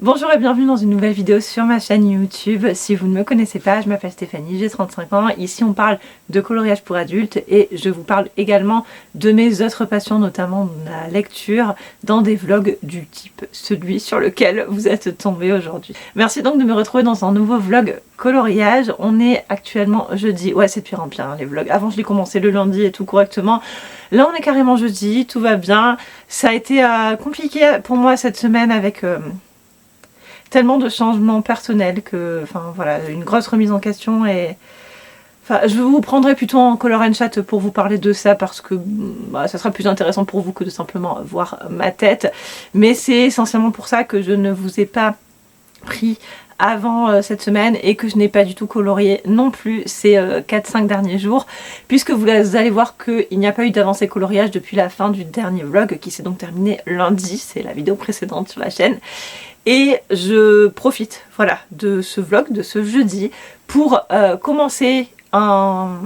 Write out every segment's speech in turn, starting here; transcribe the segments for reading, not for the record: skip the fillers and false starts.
Bonjour et bienvenue dans une nouvelle vidéo sur ma chaîne YouTube. Si vous ne me connaissez pas, je m'appelle Stéphanie, j'ai 35 ans. Ici on parle de coloriage pour adultes et je vous parle également de mes autres passions, notamment la lecture, dans des vlogs du type celui sur lequel vous êtes tombé aujourd'hui. Merci donc de me retrouver dans un nouveau vlog coloriage. On est actuellement jeudi, ouais c'est de pire en pire hein, les vlogs. Avant je l'ai commencé le lundi et tout correctement. Là on est carrément jeudi, tout va bien. Ça a été compliqué pour moi cette semaine avec... tellement de changements personnels que, enfin voilà, une grosse remise en question et... Enfin, je vous prendrai plutôt en color and chat pour vous parler de ça parce que bah, ça sera plus intéressant pour vous que de simplement voir ma tête. Mais c'est essentiellement pour ça que je ne vous ai pas pris avant cette semaine et que je n'ai pas du tout colorié non plus ces 4-5 derniers jours, puisque vous allez voir qu'il n'y a pas eu d'avancée coloriage depuis la fin du dernier vlog qui s'est donc terminé lundi, c'est la vidéo précédente sur la chaîne. Et je profite voilà, de ce vlog, de ce jeudi, pour commencer un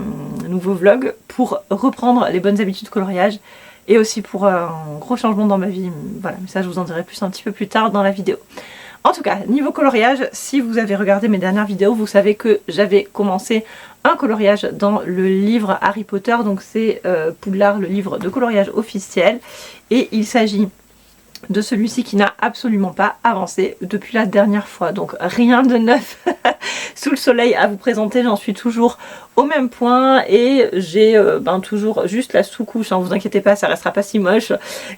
nouveau vlog, pour reprendre les bonnes habitudes de coloriage et aussi pour un gros changement dans ma vie. Voilà, mais ça je vous en dirai plus un petit peu plus tard dans la vidéo. En tout cas, niveau coloriage, si vous avez regardé mes dernières vidéos, vous savez que j'avais commencé un coloriage dans le livre Harry Potter, donc c'est Poudlard, le livre de coloriage officiel, et il s'agit de celui-ci qui n'a absolument pas avancé depuis la dernière fois, donc rien de neuf sous le soleil à vous présenter. J'en suis toujours au même point et j'ai toujours juste la sous-couche, hein, vous inquiétez pas, ça restera pas si moche,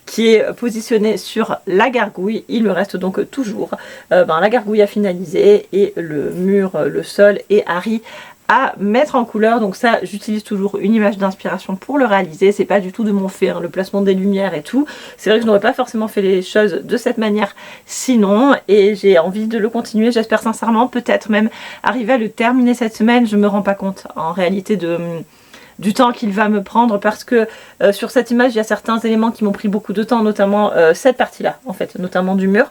qui est positionnée sur la gargouille. Il me reste donc toujours la gargouille à finaliser et le mur, le sol et Harry à mettre en couleur. Donc ça, j'utilise toujours une image d'inspiration pour le réaliser, c'est pas du tout de mon fait, hein, le placement des lumières et tout. C'est vrai que je n'aurais pas forcément fait les choses de cette manière sinon, et j'ai envie de le continuer. J'espère sincèrement peut-être même arriver à le terminer cette semaine. Je me rends pas compte en réalité du temps qu'il va me prendre, parce que sur cette image il y a certains éléments qui m'ont pris beaucoup de temps, notamment cette partie là en fait, notamment du mur,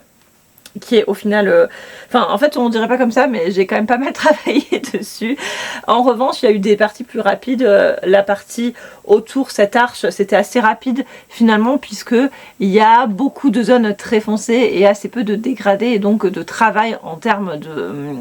qui est au final, en fait on dirait pas comme ça, mais j'ai quand même pas mal travaillé dessus. En revanche il y a eu des parties plus rapides, la partie autour, cette arche, c'était assez rapide finalement, puisque il y a beaucoup de zones très foncées et assez peu de dégradés, et donc de travail en termes de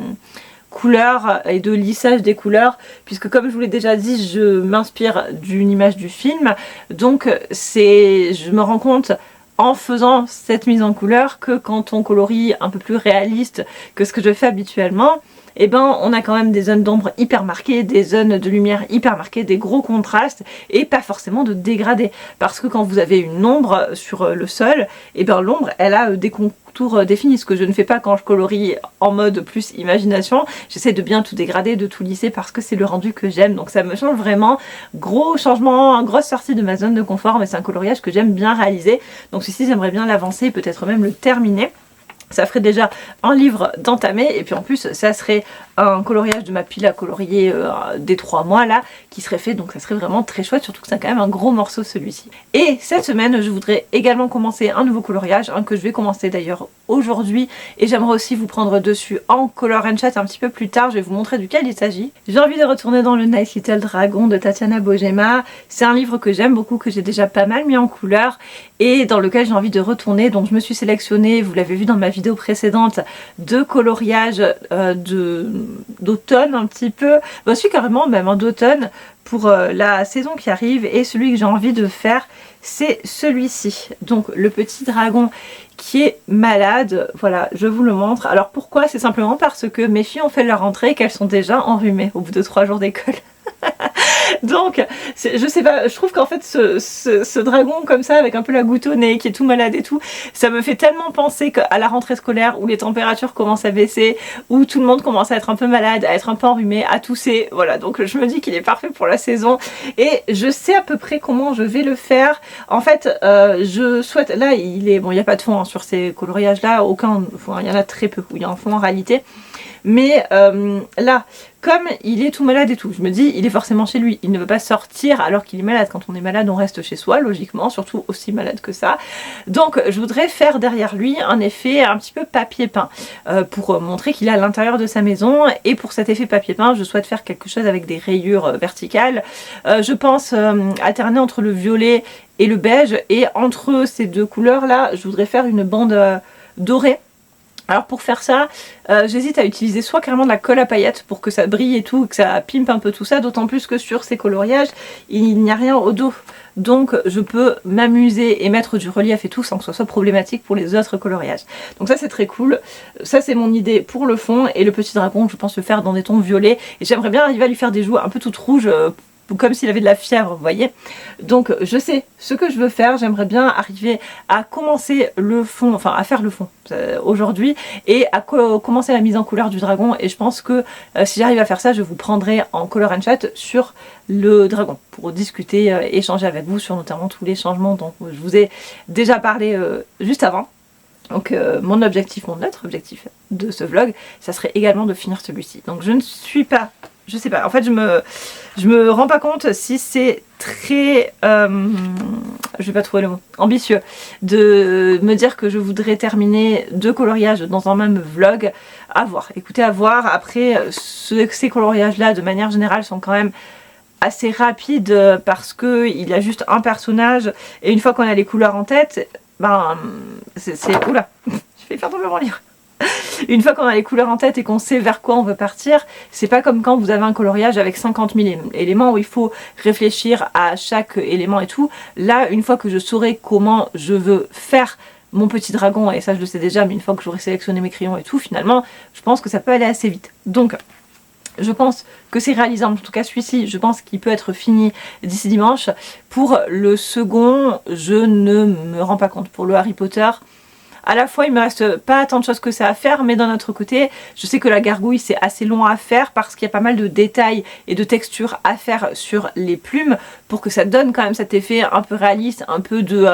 couleurs et de lissage des couleurs, puisque comme je vous l'ai déjà dit, je m'inspire d'une image du film, donc je me rends compte en faisant cette mise en couleur que quand on colorie un peu plus réaliste que ce que je fais habituellement, eh ben on a quand même des zones d'ombre hyper marquées, des zones de lumière hyper marquées, des gros contrastes et pas forcément de dégradés, parce que quand vous avez une ombre sur le sol, eh ben l'ombre elle a des contours définis, ce que je ne fais pas quand je colorie en mode plus imagination. J'essaie de bien tout dégrader, de tout lisser, parce que c'est le rendu que j'aime, donc ça me change vraiment. Gros changement, grosse sortie de ma zone de confort, mais c'est un coloriage que j'aime bien réaliser, donc ceci j'aimerais bien l'avancer, peut-être même le terminer. Ça ferait déjà un livre d'entamé, et puis en plus ça serait un coloriage de ma pile à colorier des 3 mois là qui serait fait, donc ça serait vraiment très chouette, surtout que c'est quand même un gros morceau celui-ci. Et cette semaine je voudrais également commencer un nouveau coloriage, que je vais commencer d'ailleurs aujourd'hui, et j'aimerais aussi vous prendre dessus en color and chat un petit peu plus tard. Je vais vous montrer duquel il s'agit. J'ai envie de retourner dans le Nice Little Dragon de Tatiana Bojema. C'est un livre que j'aime beaucoup, que j'ai déjà pas mal mis en couleur et dans lequel j'ai envie de retourner, donc je me suis sélectionnée, vous l'avez vu dans ma vidéo précédente, de coloriage d'automne un petit peu, je suis carrément même d'automne pour la saison qui arrive, et celui que j'ai envie de faire c'est celui-ci, donc le petit dragon qui est malade. Voilà, je vous le montre. Alors pourquoi? C'est simplement parce que mes filles ont fait leur rentrée et qu'elles sont déjà enrhumées au bout de 3 jours d'école. Donc je sais pas, je trouve qu'en fait ce dragon comme ça avec un peu la goutte au nez qui est tout malade et tout, ça me fait tellement penser qu'à la rentrée scolaire où les températures commencent à baisser, où tout le monde commence à être un peu malade, à être un peu enrhumé, à tousser, voilà, donc je me dis qu'il est parfait pour la saison et je sais à peu près comment je vais le faire. En fait je souhaite, là il est, bon il n'y a pas de fond hein, sur ces coloriages là, aucun, enfin, il y en a très peu où il y a un fond en réalité. Mais là, comme il est tout malade et tout, je me dis, il est forcément chez lui. Il ne veut pas sortir alors qu'il est malade. Quand on est malade, on reste chez soi, logiquement, surtout aussi malade que ça. Donc, je voudrais faire derrière lui un effet un petit peu papier peint pour montrer qu'il est à l'intérieur de sa maison. Et pour cet effet papier peint, je souhaite faire quelque chose avec des rayures verticales. Je pense alterner entre le violet et le beige. Et entre ces deux couleurs-là, je voudrais faire une bande dorée Alors pour faire ça, j'hésite à utiliser soit carrément de la colle à paillettes pour que ça brille et tout, que ça pimpe un peu tout ça, d'autant plus que sur ces coloriages, il n'y a rien au dos. Donc je peux m'amuser et mettre du relief et tout sans que ce soit problématique pour les autres coloriages. Donc ça c'est très cool, ça c'est mon idée pour le fond, et le petit dragon je pense le faire dans des tons violets, et j'aimerais bien arriver à lui faire des joues un peu toutes rouges, comme s'il avait de la fièvre, vous voyez. Donc je sais ce que je veux faire, j'aimerais bien arriver à commencer le fond, enfin à faire le fond aujourd'hui, et à commencer la mise en couleur du dragon, et je pense que si j'arrive à faire ça, je vous prendrai en color and chat sur le dragon pour discuter, échanger avec vous sur notamment tous les changements dont je vous ai déjà parlé juste avant. Donc notre objectif de ce vlog, ça serait également de finir celui-ci. Donc je ne suis pas, je sais pas, en fait je me rends pas compte si c'est très, je vais pas trouver le mot, ambitieux de me dire que je voudrais terminer 2 coloriages dans un même vlog. À voir, écoutez, à voir. Après ces coloriages là de manière générale sont quand même assez rapides parce que il y a juste un personnage, et une fois qu'on a les couleurs en tête, ben c'est oula, je vais faire tomber mon livre. Une fois qu'on a les couleurs en tête et qu'on sait vers quoi on veut partir, c'est pas comme quand vous avez un coloriage avec 50 000 éléments où il faut réfléchir à chaque élément et tout. Là, une fois que je saurai comment je veux faire mon petit dragon, et ça je le sais déjà, mais une fois que j'aurai sélectionné mes crayons et tout, finalement, je pense que ça peut aller assez vite. Donc, je pense que c'est réalisable, en tout cas celui-ci, je pense qu'il peut être fini d'ici dimanche. Pour le second, je ne me rends pas compte. Pour le Harry Potter, à la fois il me reste pas tant de choses que ça à faire, mais d'un autre côté, je sais que la gargouille c'est assez long à faire parce qu'il y a pas mal de détails et de textures à faire sur les plumes pour que ça donne quand même cet effet un peu réaliste, un peu de,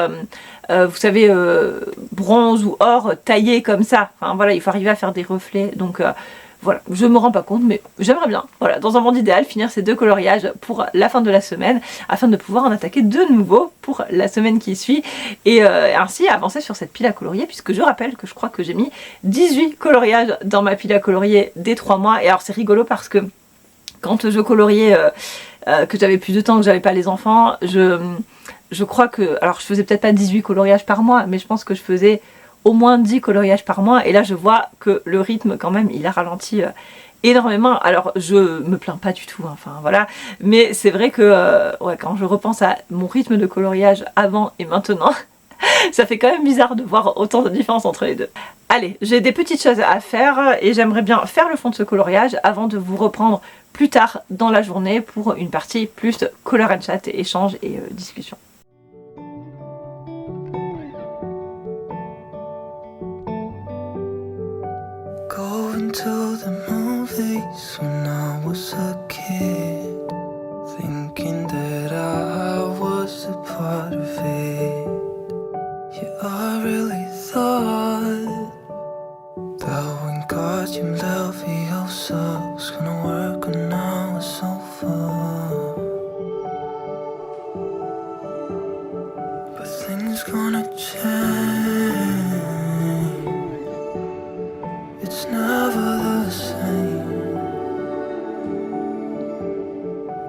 vous savez, bronze ou or taillé comme ça. Enfin voilà, il faut arriver à faire des reflets, donc... voilà, je me rends pas compte, mais j'aimerais bien, voilà, dans un monde idéal, finir ces 2 coloriages pour la fin de la semaine, afin de pouvoir en attaquer de nouveau pour la semaine qui suit, et ainsi avancer sur cette pile à colorier, puisque je rappelle que je crois que j'ai mis 18 coloriages dans ma pile à colorier des 3 mois, et alors c'est rigolo parce que quand je coloriais, que j'avais plus de temps, que j'avais pas les enfants, je crois que, alors je faisais peut-être pas 18 coloriages par mois, mais je pense que je faisais au moins 10 coloriages par mois, et là je vois que le rythme quand même il a ralenti énormément. Alors je me plains pas du tout, hein, enfin voilà, mais c'est vrai que ouais, quand je repense à mon rythme de coloriage avant et maintenant, ça fait quand même bizarre de voir autant de différence entre les deux. Allez, j'ai des petites choses à faire et j'aimerais bien faire le fond de ce coloriage avant de vous reprendre plus tard dans la journée pour une partie plus color and chat, et échange et discussion. Going to the movies when I was a kid, thinking that I was a part of it. Yeah, I really thought that when Guardian Leviosa was gonna work on our sofa, but things gonna change. It's never the same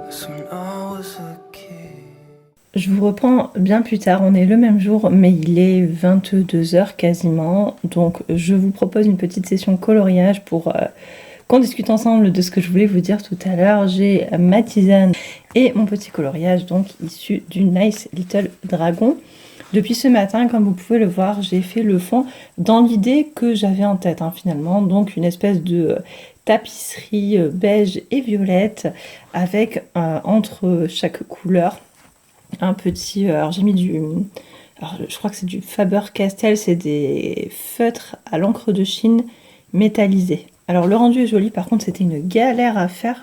as when I was a kid. Je vous reprends bien plus tard, on est le même jour, mais il est 22 h quasiment, donc je vous propose une petite session coloriage pour qu'on discute ensemble de ce que je voulais vous dire tout à l'heure. J'ai ma tisane et mon petit coloriage, donc issu du Nice Little Dragon. Depuis ce matin, comme vous pouvez le voir, j'ai fait le fond dans l'idée que j'avais en tête, hein, finalement, donc une espèce de tapisserie beige et violette avec entre chaque couleur un petit, alors j'ai mis du, alors je crois que c'est du Faber-Castell, c'est des feutres à l'encre de Chine métallisés. Alors le rendu est joli, par contre c'était une galère à faire.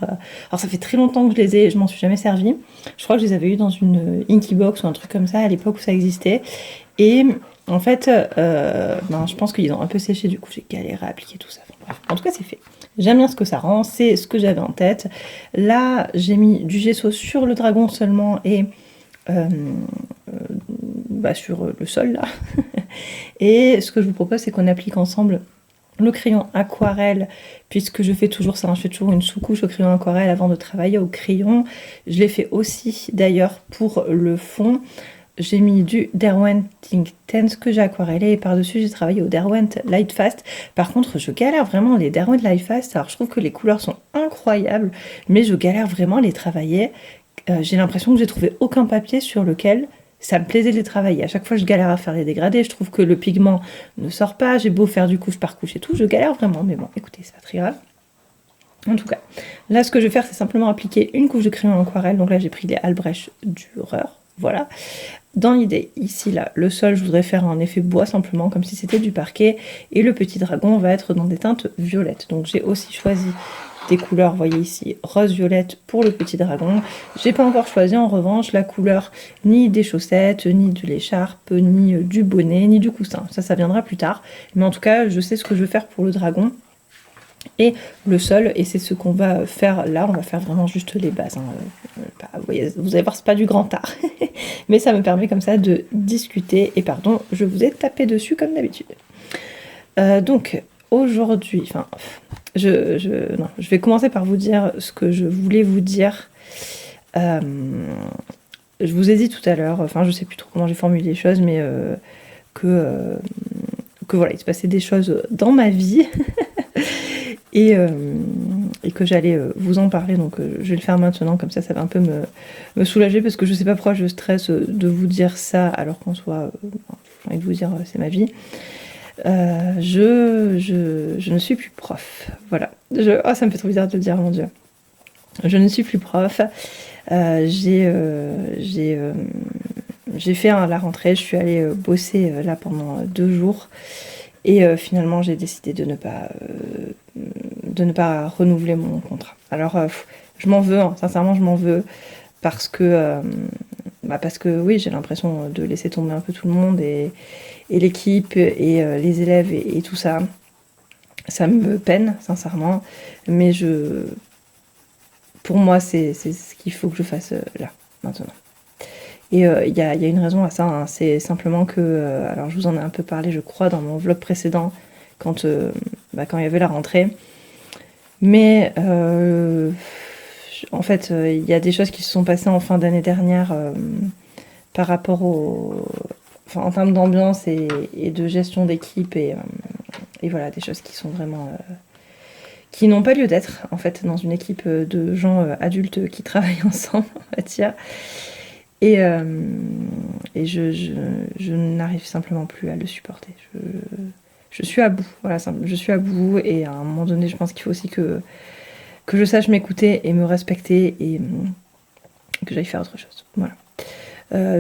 Alors ça fait très longtemps que je m'en suis jamais servi. Je crois que je les avais eu dans une Inky Box ou un truc comme ça à l'époque où ça existait. Et en fait, je pense qu'ils ont un peu séché, du coup j'ai galéré à appliquer tout ça. Enfin, bref, en tout cas c'est fait. J'aime bien ce que ça rend, c'est ce que j'avais en tête. Là j'ai mis du gesso sur le dragon seulement et sur le sol là. Et ce que je vous propose, c'est qu'on applique ensemble le crayon aquarelle, puisque je fais toujours ça, hein, je fais toujours une sous-couche au crayon aquarelle avant de travailler au crayon. Je l'ai fait aussi d'ailleurs pour le fond. j'ai mis du Derwent Think Tense que j'ai aquarellé et par-dessus j'ai travaillé au Derwent Light Fast. Par contre, je galère vraiment les Derwent Light Fast. Alors je trouve que les couleurs sont incroyables, mais je galère vraiment à les travailler. J'ai l'impression que j'ai trouvé aucun papier sur lequel ça me plaisait de les travailler. À chaque fois, je galère à faire les dégradés. Je trouve que le pigment ne sort pas. J'ai beau faire du couche par couche et tout, je galère vraiment. Mais bon, écoutez, c'est pas très grave. En tout cas, là, ce que je vais faire, c'est simplement appliquer une couche de crayon en aquarelle. Donc là, j'ai pris les Albrecht Dürer. Voilà. Dans l'idée, ici, là, le sol, je voudrais faire un effet bois simplement, comme si c'était du parquet. Et le petit dragon va être dans des teintes violettes. Donc j'ai aussi choisi des couleurs, vous voyez ici, rose-violette pour le petit dragon. J'ai pas encore choisi en revanche la couleur ni des chaussettes, ni de l'écharpe, ni du bonnet, ni du coussin. Ça viendra plus tard. Mais en tout cas, je sais ce que je veux faire pour le dragon. Et le sol, et c'est ce qu'on va faire là, on va faire vraiment juste les bases. Vous allez voir, c'est pas du grand art, mais ça me permet comme ça de discuter. Et pardon, je vous ai tapé dessus comme d'habitude. Donc aujourd'hui, je vais commencer par vous dire ce que je voulais vous dire. Je vous ai dit tout à l'heure, je sais plus trop comment j'ai formulé les choses, mais que voilà, il se passait des choses dans ma vie. Et que j'allais vous en parler, donc je vais le faire maintenant, comme ça va un peu me soulager, parce que je sais pas pourquoi je stresse de vous dire ça, alors qu'en soi, j'ai envie de vous dire, c'est ma vie. Je ne suis plus prof, voilà. Oh, ça me fait trop bizarre de le dire, mon Dieu. Je ne suis plus prof. J'ai fait la rentrée, je suis allée bosser là pendant 2 jours. Et finalement, j'ai décidé de ne pas renouveler mon contrat. Alors, je m'en veux, hein, sincèrement, je m'en veux, parce que oui, j'ai l'impression de laisser tomber un peu tout le monde, et l'équipe, et les élèves, et tout ça. Ça me peine, sincèrement, mais pour moi, c'est ce qu'il faut que je fasse là, maintenant. Et il y a une raison à ça, hein. C'est simplement que, alors je vous en ai un peu parlé, je crois, dans mon vlog précédent, quand il y avait la rentrée. Mais en fait, il y a des choses qui se sont passées en fin d'année dernière par rapport en termes d'ambiance et de gestion d'équipe, et voilà, des choses qui sont vraiment qui n'ont pas lieu d'être, en fait, dans une équipe de gens adultes qui travaillent ensemble, on va dire. Et je n'arrive simplement plus à le supporter. Je suis à bout, voilà, je suis à bout, et à un moment donné, je pense qu'il faut aussi que je sache m'écouter et me respecter, et que j'aille faire autre chose. Voilà.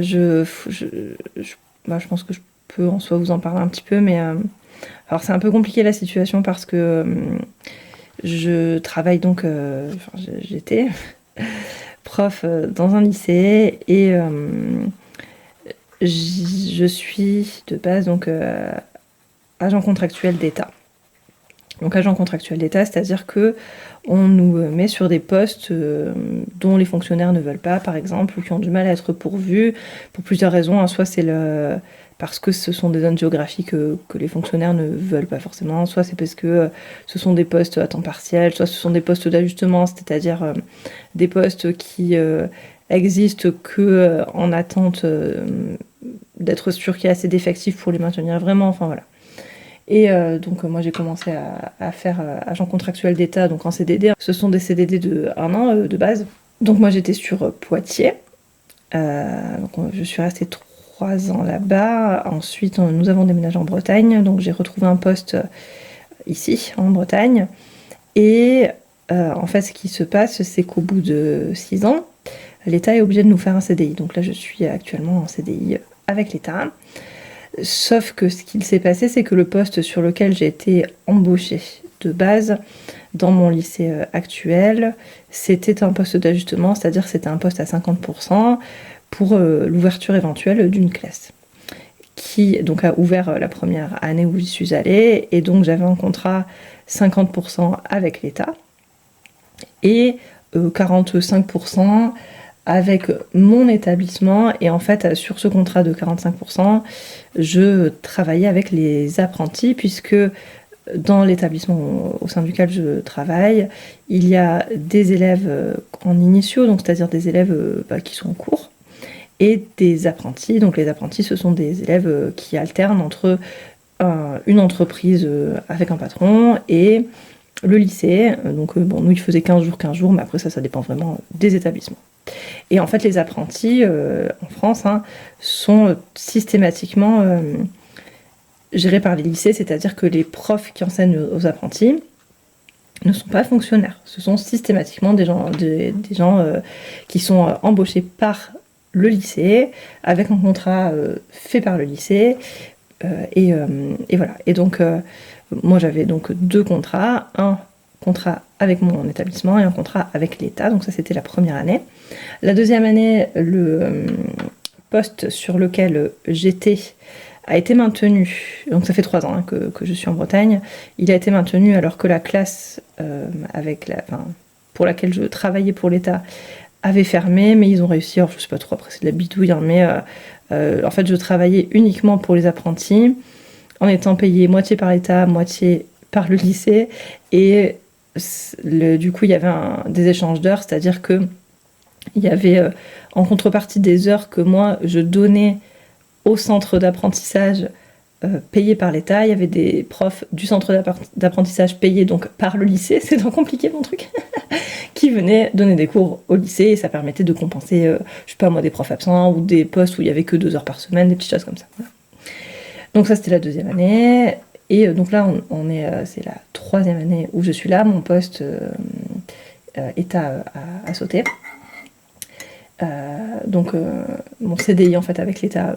Je pense que je peux en soi vous en parler un petit peu, mais alors c'est un peu compliqué la situation, parce que je travaille donc, j'étais prof dans un lycée, et je suis de base donc agent contractuel d'État. Donc agent contractuel d'État, c'est-à-dire que on nous met sur des postes dont les fonctionnaires ne veulent pas, par exemple, ou qui ont du mal à être pourvus pour plusieurs raisons. Soit c'est parce que ce sont des zones géographiques que les fonctionnaires ne veulent pas forcément, soit c'est parce que ce sont des postes à temps partiel, soit ce sont des postes d'ajustement, c'est-à-dire des postes qui existent que en attente d'être sûr qu'il y a assez d'effectifs pour les maintenir vraiment, enfin voilà. Et donc moi j'ai commencé à faire agent contractuel d'État, donc en CDD. Ce sont des CDD de 1 an de base. Donc moi j'étais sur Poitiers, donc je suis restée 3 ans là-bas. Ensuite nous avons déménagé en Bretagne, donc j'ai retrouvé un poste ici en Bretagne. Et en fait ce qui se passe, c'est qu'au bout de 6 ans, l'État est obligé de nous faire un CDI. Donc là je suis actuellement en CDI avec l'État. Sauf que ce qu'il s'est passé, c'est que le poste sur lequel j'ai été embauchée de base dans mon lycée actuel, c'était un poste d'ajustement, c'est-à-dire c'était un poste à 50% pour l'ouverture éventuelle d'une classe, qui donc a ouvert la première année où j'y suis allée, et donc j'avais un contrat 50% avec l'État et 45% avec mon établissement. Et en fait, sur ce contrat de 45%, je travaillais avec les apprentis, puisque dans l'établissement au sein duquel je travaille, il y a des élèves en initiaux, donc c'est-à-dire des élèves qui sont en cours, et des apprentis. Donc les apprentis, ce sont des élèves qui alternent entre une entreprise avec un patron et le lycée. Donc nous, ils faisaient 15 jours, mais après ça dépend vraiment des établissements. Et en fait, les apprentis en France sont systématiquement gérés par les lycées, c'est-à-dire que les profs qui enseignent aux apprentis ne sont pas fonctionnaires. Ce sont systématiquement des gens qui sont embauchés par le lycée, avec un contrat fait par le lycée, et voilà. Et donc, moi j'avais donc 2 contrats, un contrat avec mon établissement et un contrat avec l'État, donc ça c'était la première année. La deuxième année, le poste sur lequel j'étais a été maintenu, donc ça fait 3 ans que je suis en Bretagne, il a été maintenu alors que la classe pour laquelle je travaillais pour l'État avait fermé, mais ils ont réussi, alors je sais pas trop, après c'est de la bidouille, mais en fait je travaillais uniquement pour les apprentis, en étant payée moitié par l'État, moitié par le lycée, et du coup il y avait des échanges d'heures, c'est-à-dire que il y avait en contrepartie des heures que moi je donnais au centre d'apprentissage payé par l'État, il y avait des profs du centre d'apprentissage payés donc par le lycée, c'est trop compliqué mon truc, qui venaient donner des cours au lycée, et ça permettait de compenser, je sais pas moi, des profs absents ou des postes où il y avait que 2 heures par semaine, des petites choses comme ça. Voilà. Donc ça c'était la deuxième année, et donc là c'est la 3e année où je suis là, mon poste État a sauté. Donc mon CDI en fait avec l'État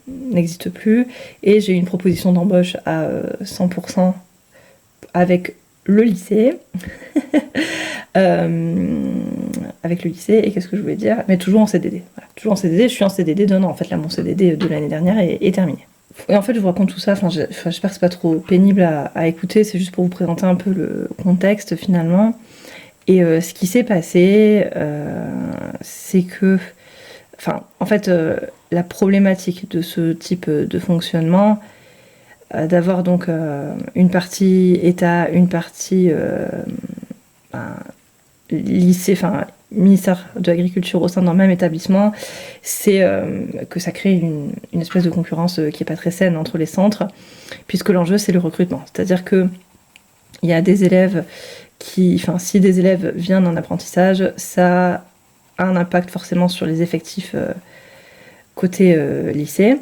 n'existe plus, et j'ai eu une proposition d'embauche à 100% avec le lycée. Avec le lycée, et qu'est-ce que je voulais dire, mais toujours en CDD. Voilà, toujours en CDD, je suis en CDD d'un an. En fait là mon CDD de l'année dernière est terminé. Et en fait je vous raconte tout ça, j'espère que c'est pas trop pénible à écouter, c'est juste pour vous présenter un peu le contexte finalement. Et ce qui s'est passé, c'est que, en fait, la problématique de ce type de fonctionnement, d'avoir donc une partie État, une partie lycée, ministère de l'Agriculture au sein d'un même établissement, c'est que ça crée une espèce de concurrence qui n'est pas très saine entre les centres, puisque l'enjeu c'est le recrutement. C'est-à-dire que il y a des élèves si des élèves viennent en apprentissage, ça a un impact forcément sur les effectifs côté lycée.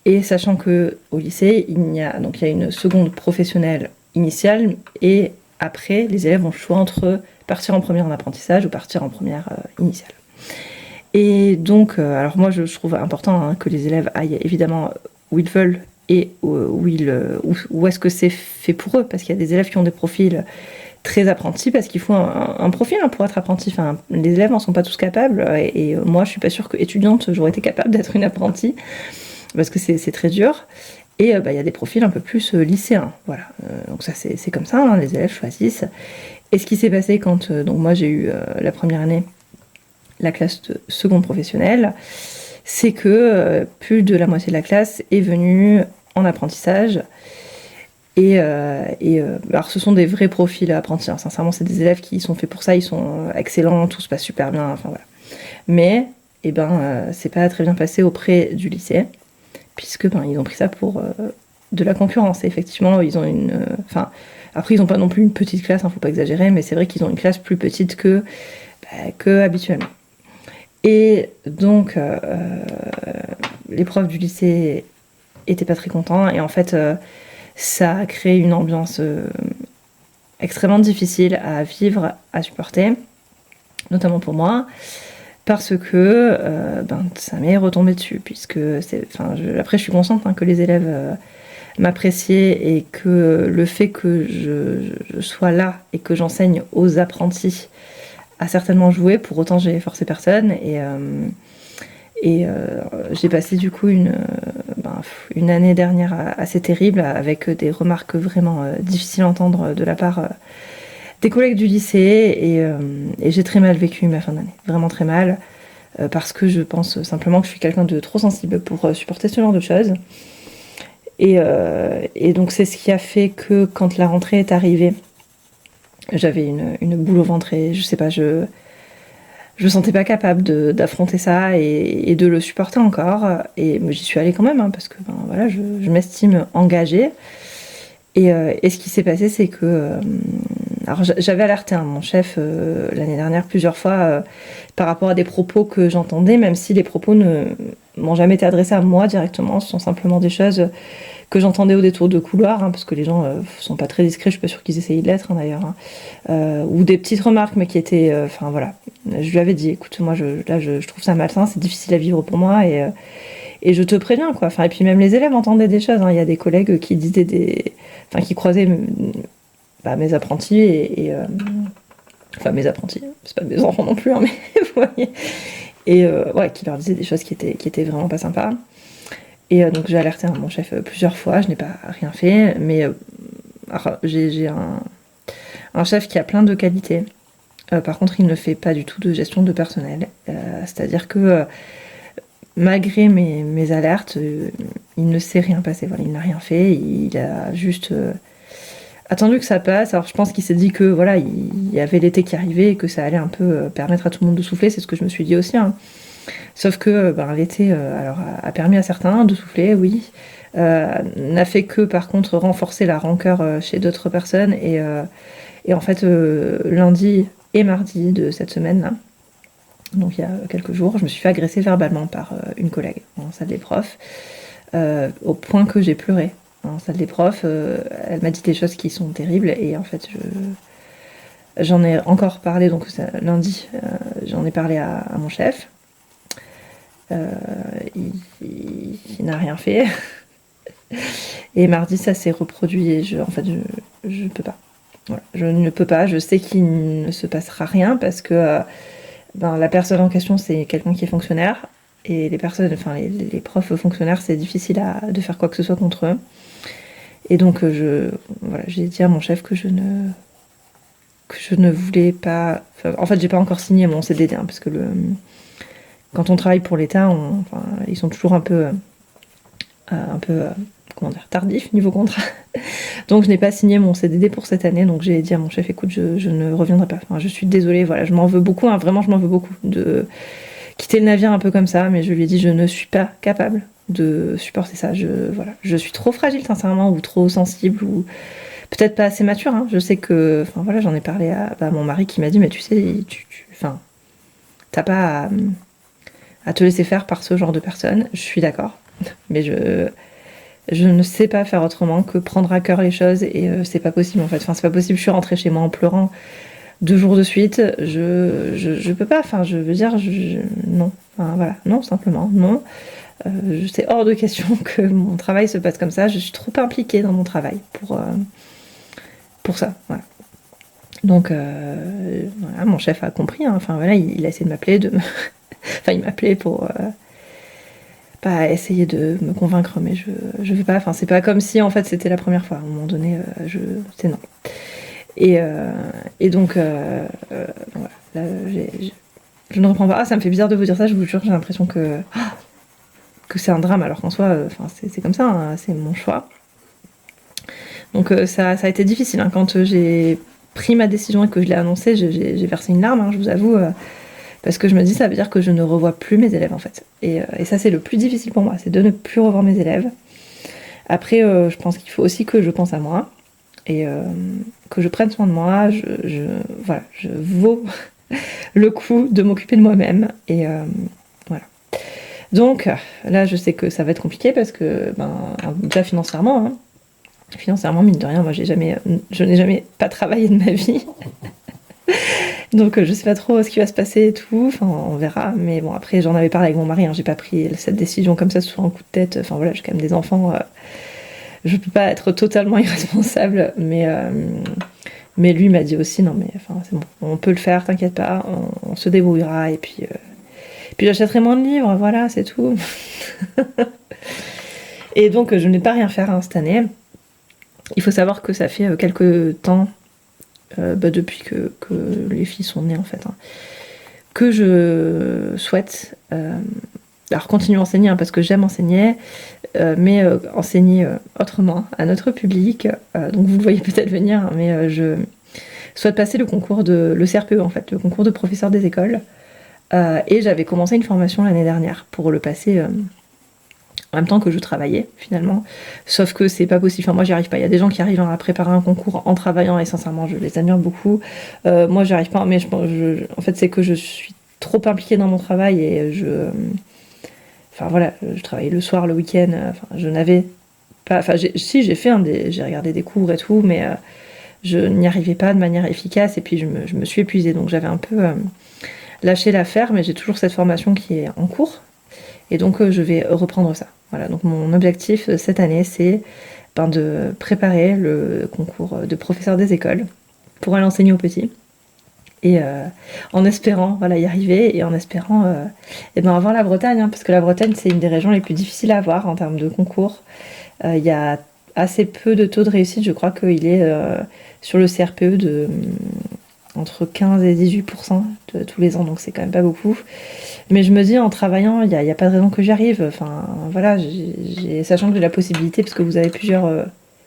Et sachant qu'au lycée, il y a une seconde professionnelle initiale, et après, les élèves ont le choix entre partir en première en apprentissage ou partir en première initiale. Et donc, alors moi je trouve important que les élèves aillent évidemment où ils veulent et où est-ce que c'est fait pour eux, parce qu'il y a des élèves qui ont des profils très apprentis, parce qu'il faut un profil pour être apprenti. Les élèves n'en sont pas tous capables, et moi je suis pas sûre qu'étudiante j'aurais été capable d'être une apprentie, parce que c'est très dur. Et il y a des profils un peu plus lycéens, voilà. Donc ça c'est comme ça, les élèves choisissent. Et ce qui s'est passé quand donc moi j'ai eu la première année la classe de seconde professionnelle, c'est que plus de la moitié de la classe est venue en apprentissage. Et alors ce sont des vrais profils apprentis, sincèrement c'est des élèves qui sont faits pour ça, ils sont excellents, tout se passe super bien, voilà. Mais c'est pas très bien passé auprès du lycée, puisque ils ont pris ça pour de la concurrence. Et effectivement ils ont après ils n'ont pas non plus une petite classe, faut pas exagérer, mais c'est vrai qu'ils ont une classe plus petite que habituellement. Et donc les profs du lycée étaient pas très contents, et en fait ça a créé une ambiance extrêmement difficile à vivre, à supporter, notamment pour moi, parce que ça m'est retombé dessus, puisque après je suis consciente que les élèves m'appréciaient, et que le fait que je sois là et que j'enseigne aux apprentis a certainement joué. Pour autant j'ai forcé personne, et j'ai passé du coup une année dernière assez terrible, avec des remarques vraiment difficiles à entendre de la part des collègues du lycée, et j'ai très mal vécu ma fin d'année, vraiment très mal, parce que je pense simplement que je suis quelqu'un de trop sensible pour supporter ce genre de choses. Et donc c'est ce qui a fait que quand la rentrée est arrivée, j'avais une boule au ventre, et je sais pas, je me sentais pas capable d'affronter ça et de le supporter encore. Et j'y suis allée quand même, hein, parce que ben, voilà, je m'estime engagée. Et ce qui s'est passé, c'est que... alors j'avais alerté mon chef l'année dernière plusieurs fois par rapport à des propos que j'entendais, même si les propos ne m'ont jamais été adressés à moi directement. Ce sont simplement des choses que j'entendais au détour de couloir, hein, parce que les gens sont pas très discrets, je suis pas sûre qu'ils essayaient de l'être, hein, d'ailleurs. Hein. Ou des petites remarques, mais qui étaient... Enfin voilà, je lui avais dit, écoute, moi je trouve ça malsain, c'est difficile à vivre pour moi, et je te préviens, quoi. Enfin, et puis même les élèves entendaient des choses, hein. Il y a des collègues qui disaient enfin, qui croisaient mes apprentis, enfin mes apprentis, c'est pas mes enfants non plus, hein, mais vous voyez. Et ouais, qui leur disaient des choses qui étaient vraiment pas sympas. Et donc j'ai alerté mon chef plusieurs fois, je n'ai pas rien fait, mais alors, j'ai un chef qui a plein de qualités. Par contre, il ne fait pas du tout de gestion de personnel. C'est-à-dire que malgré mes alertes, il ne s'est rien passé. Voilà, il n'a rien fait, il a juste attendu que ça passe. Alors je pense qu'il s'est dit que voilà, il y avait l'été qui arrivait et que ça allait un peu permettre à tout le monde de souffler, c'est ce que je me suis dit aussi, hein. Sauf que l'été a permis à certains de souffler, oui. N'a fait que par contre renforcer la rancœur chez d'autres personnes. Et en fait, lundi et mardi de cette semaine-là, donc il y a quelques jours, je me suis fait agresser verbalement par une collègue en salle des profs, au point que j'ai pleuré en salle des profs. Elle m'a dit des choses qui sont terribles, et en fait j'en ai encore parlé, donc lundi, j'en ai parlé à mon chef. Il n'a rien fait. Et mardi, ça s'est reproduit, et je peux pas. Voilà, je ne peux pas. Je sais qu'il ne se passera rien parce que la personne en question, c'est quelqu'un qui est fonctionnaire, et les personnes, enfin les profs fonctionnaires, c'est difficile de faire quoi que ce soit contre eux. Et donc j'ai dit à mon chef que je ne voulais pas. En fait, j'ai pas encore signé mon CDD, hein, parce que quand on travaille pour l'État, ils sont toujours un peu comment dire, tardif niveau contrat. Donc je n'ai pas signé mon CDD pour cette année, donc j'ai dit à mon chef, écoute, je ne reviendrai pas. Enfin, je suis désolée, voilà, je m'en veux beaucoup, hein, vraiment je m'en veux beaucoup de quitter le navire un peu comme ça, mais je lui ai dit, je ne suis pas capable de supporter ça. Je suis trop fragile, sincèrement, ou trop sensible, ou peut-être pas assez mature, hein. Je sais que, enfin voilà, j'en ai parlé à mon mari, qui m'a dit, mais tu sais, t'as pas à te laisser faire par ce genre de personnes. Je suis d'accord, mais je ne sais pas faire autrement que prendre à cœur les choses, et c'est pas possible en fait. Enfin, c'est pas possible. Je suis rentrée chez moi en pleurant 2 jours de suite. Je peux pas. Enfin, je veux dire, non. Enfin, voilà, non, simplement, non. C'est hors de question que mon travail se passe comme ça. Je suis trop impliquée dans mon travail pour ça. Voilà. Donc, voilà, mon chef a compris, hein. Enfin, voilà, il a essayé de m'appeler, enfin, il m'appelait pour pas essayer de me convaincre, mais je veux pas. Enfin, c'est pas comme si en fait c'était la première fois. À un moment donné, c'est non. Et donc, voilà, là, je ne reprends pas. Ah, ça me fait bizarre de vous dire ça. Je vous jure, j'ai l'impression que c'est un drame, alors qu'en soi, c'est comme ça, hein, c'est mon choix. Donc ça a été difficile, hein. Quand j'ai pris ma décision et que je l'ai annoncée, j'ai versé une larme, hein, je vous avoue. Parce que je me dis, ça veut dire que je ne revois plus mes élèves, en fait. Et ça, c'est le plus difficile pour moi, c'est de ne plus revoir mes élèves. Après, je pense qu'il faut aussi que je pense à moi, et que je prenne soin de moi. Voilà, je vaux le coup de m'occuper de moi-même. Et voilà. Donc, là, je sais que ça va être compliqué, parce que, déjà financièrement, hein, mine de rien, moi, je n'ai jamais pas travaillé de ma vie. Donc je sais pas trop ce qui va se passer et tout, enfin on verra, mais bon, après j'en avais parlé avec mon mari, hein, j'ai pas pris cette décision comme ça sur un coup de tête. Enfin voilà, j'ai quand même des enfants, je peux pas être totalement irresponsable, mais lui m'a dit aussi, non mais enfin c'est bon, on peut le faire, t'inquiète pas, on se débrouillera, et puis j'achèterai moins de livres, voilà, c'est tout. Et donc je n'ai pas rien faire, hein, cette année. Il faut savoir que ça fait quelques temps, depuis que les filles sont nées, en fait, hein, que je souhaite alors continuer à enseigner, hein, parce que j'aime enseigner, mais enseigner autrement à notre public. Donc vous le voyez peut-être venir, hein, mais je souhaite passer le CRPE, en fait, le concours de professeur des écoles. Et j'avais commencé une formation l'année dernière pour le passer en même temps que je travaillais finalement. Sauf que c'est pas possible. Enfin, moi, j'y arrive pas. Il y a des gens qui arrivent à préparer un concours en travaillant et sincèrement, je les admire beaucoup. Moi, j'y arrive pas. Mais en fait, c'est que je suis trop impliquée dans mon travail et enfin voilà, je travaillais le soir, le week-end. Enfin, je n'avais pas. Enfin, j'ai fait j'ai regardé des cours et tout, mais je n'y arrivais pas de manière efficace. Et puis, je me suis épuisée. Donc, j'avais un peu lâché l'affaire, mais j'ai toujours cette formation qui est en cours. Et donc, je vais reprendre ça. Voilà, donc mon objectif cette année, c'est de préparer le concours de professeur des écoles pour aller enseigner aux petits. Et en espérant y arriver et en espérant avoir la Bretagne, hein, parce que la Bretagne, c'est une des régions les plus difficiles à avoir en termes de concours. Il y a assez peu de taux de réussite, je crois qu'il est sur le CRPE de entre 15 et 18% de tous les ans, donc c'est quand même pas beaucoup. Mais je me dis, en travaillant, il n'y a pas de raison que j'y arrive. Enfin, voilà, sachant que j'ai la possibilité, parce que vous avez plusieurs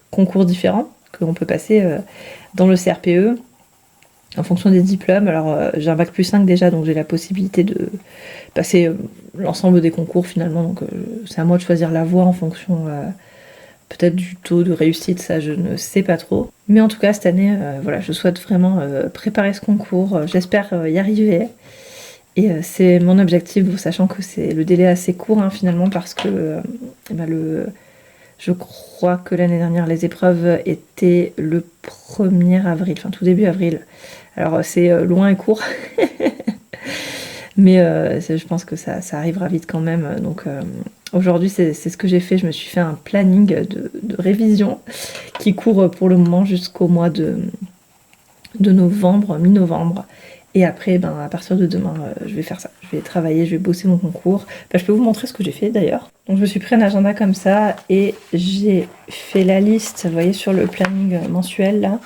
concours différents que l'on peut passer dans le CRPE, en fonction des diplômes. Alors, j'ai un bac plus 5 déjà, donc j'ai la possibilité de passer l'ensemble des concours finalement. Donc, c'est à moi de choisir la voie en fonction peut-être du taux de réussite, ça je ne sais pas trop. Mais en tout cas, cette année, voilà, je souhaite vraiment préparer ce concours. J'espère y arriver. Et c'est mon objectif, sachant que c'est le délai assez court finalement, parce que je crois que l'année dernière, les épreuves étaient le 1er avril, enfin tout début avril. Alors c'est loin et court, mais je pense que ça arrivera vite quand même. Donc aujourd'hui, c'est ce que j'ai fait. Je me suis fait un planning de révision qui court pour le moment jusqu'au mois de novembre, mi-novembre. Et après, à partir de demain, je vais faire ça. Je vais travailler, je vais bosser mon concours. Je peux vous montrer ce que j'ai fait d'ailleurs. Donc je me suis pris un agenda comme ça et j'ai fait la liste, vous voyez, sur le planning mensuel là.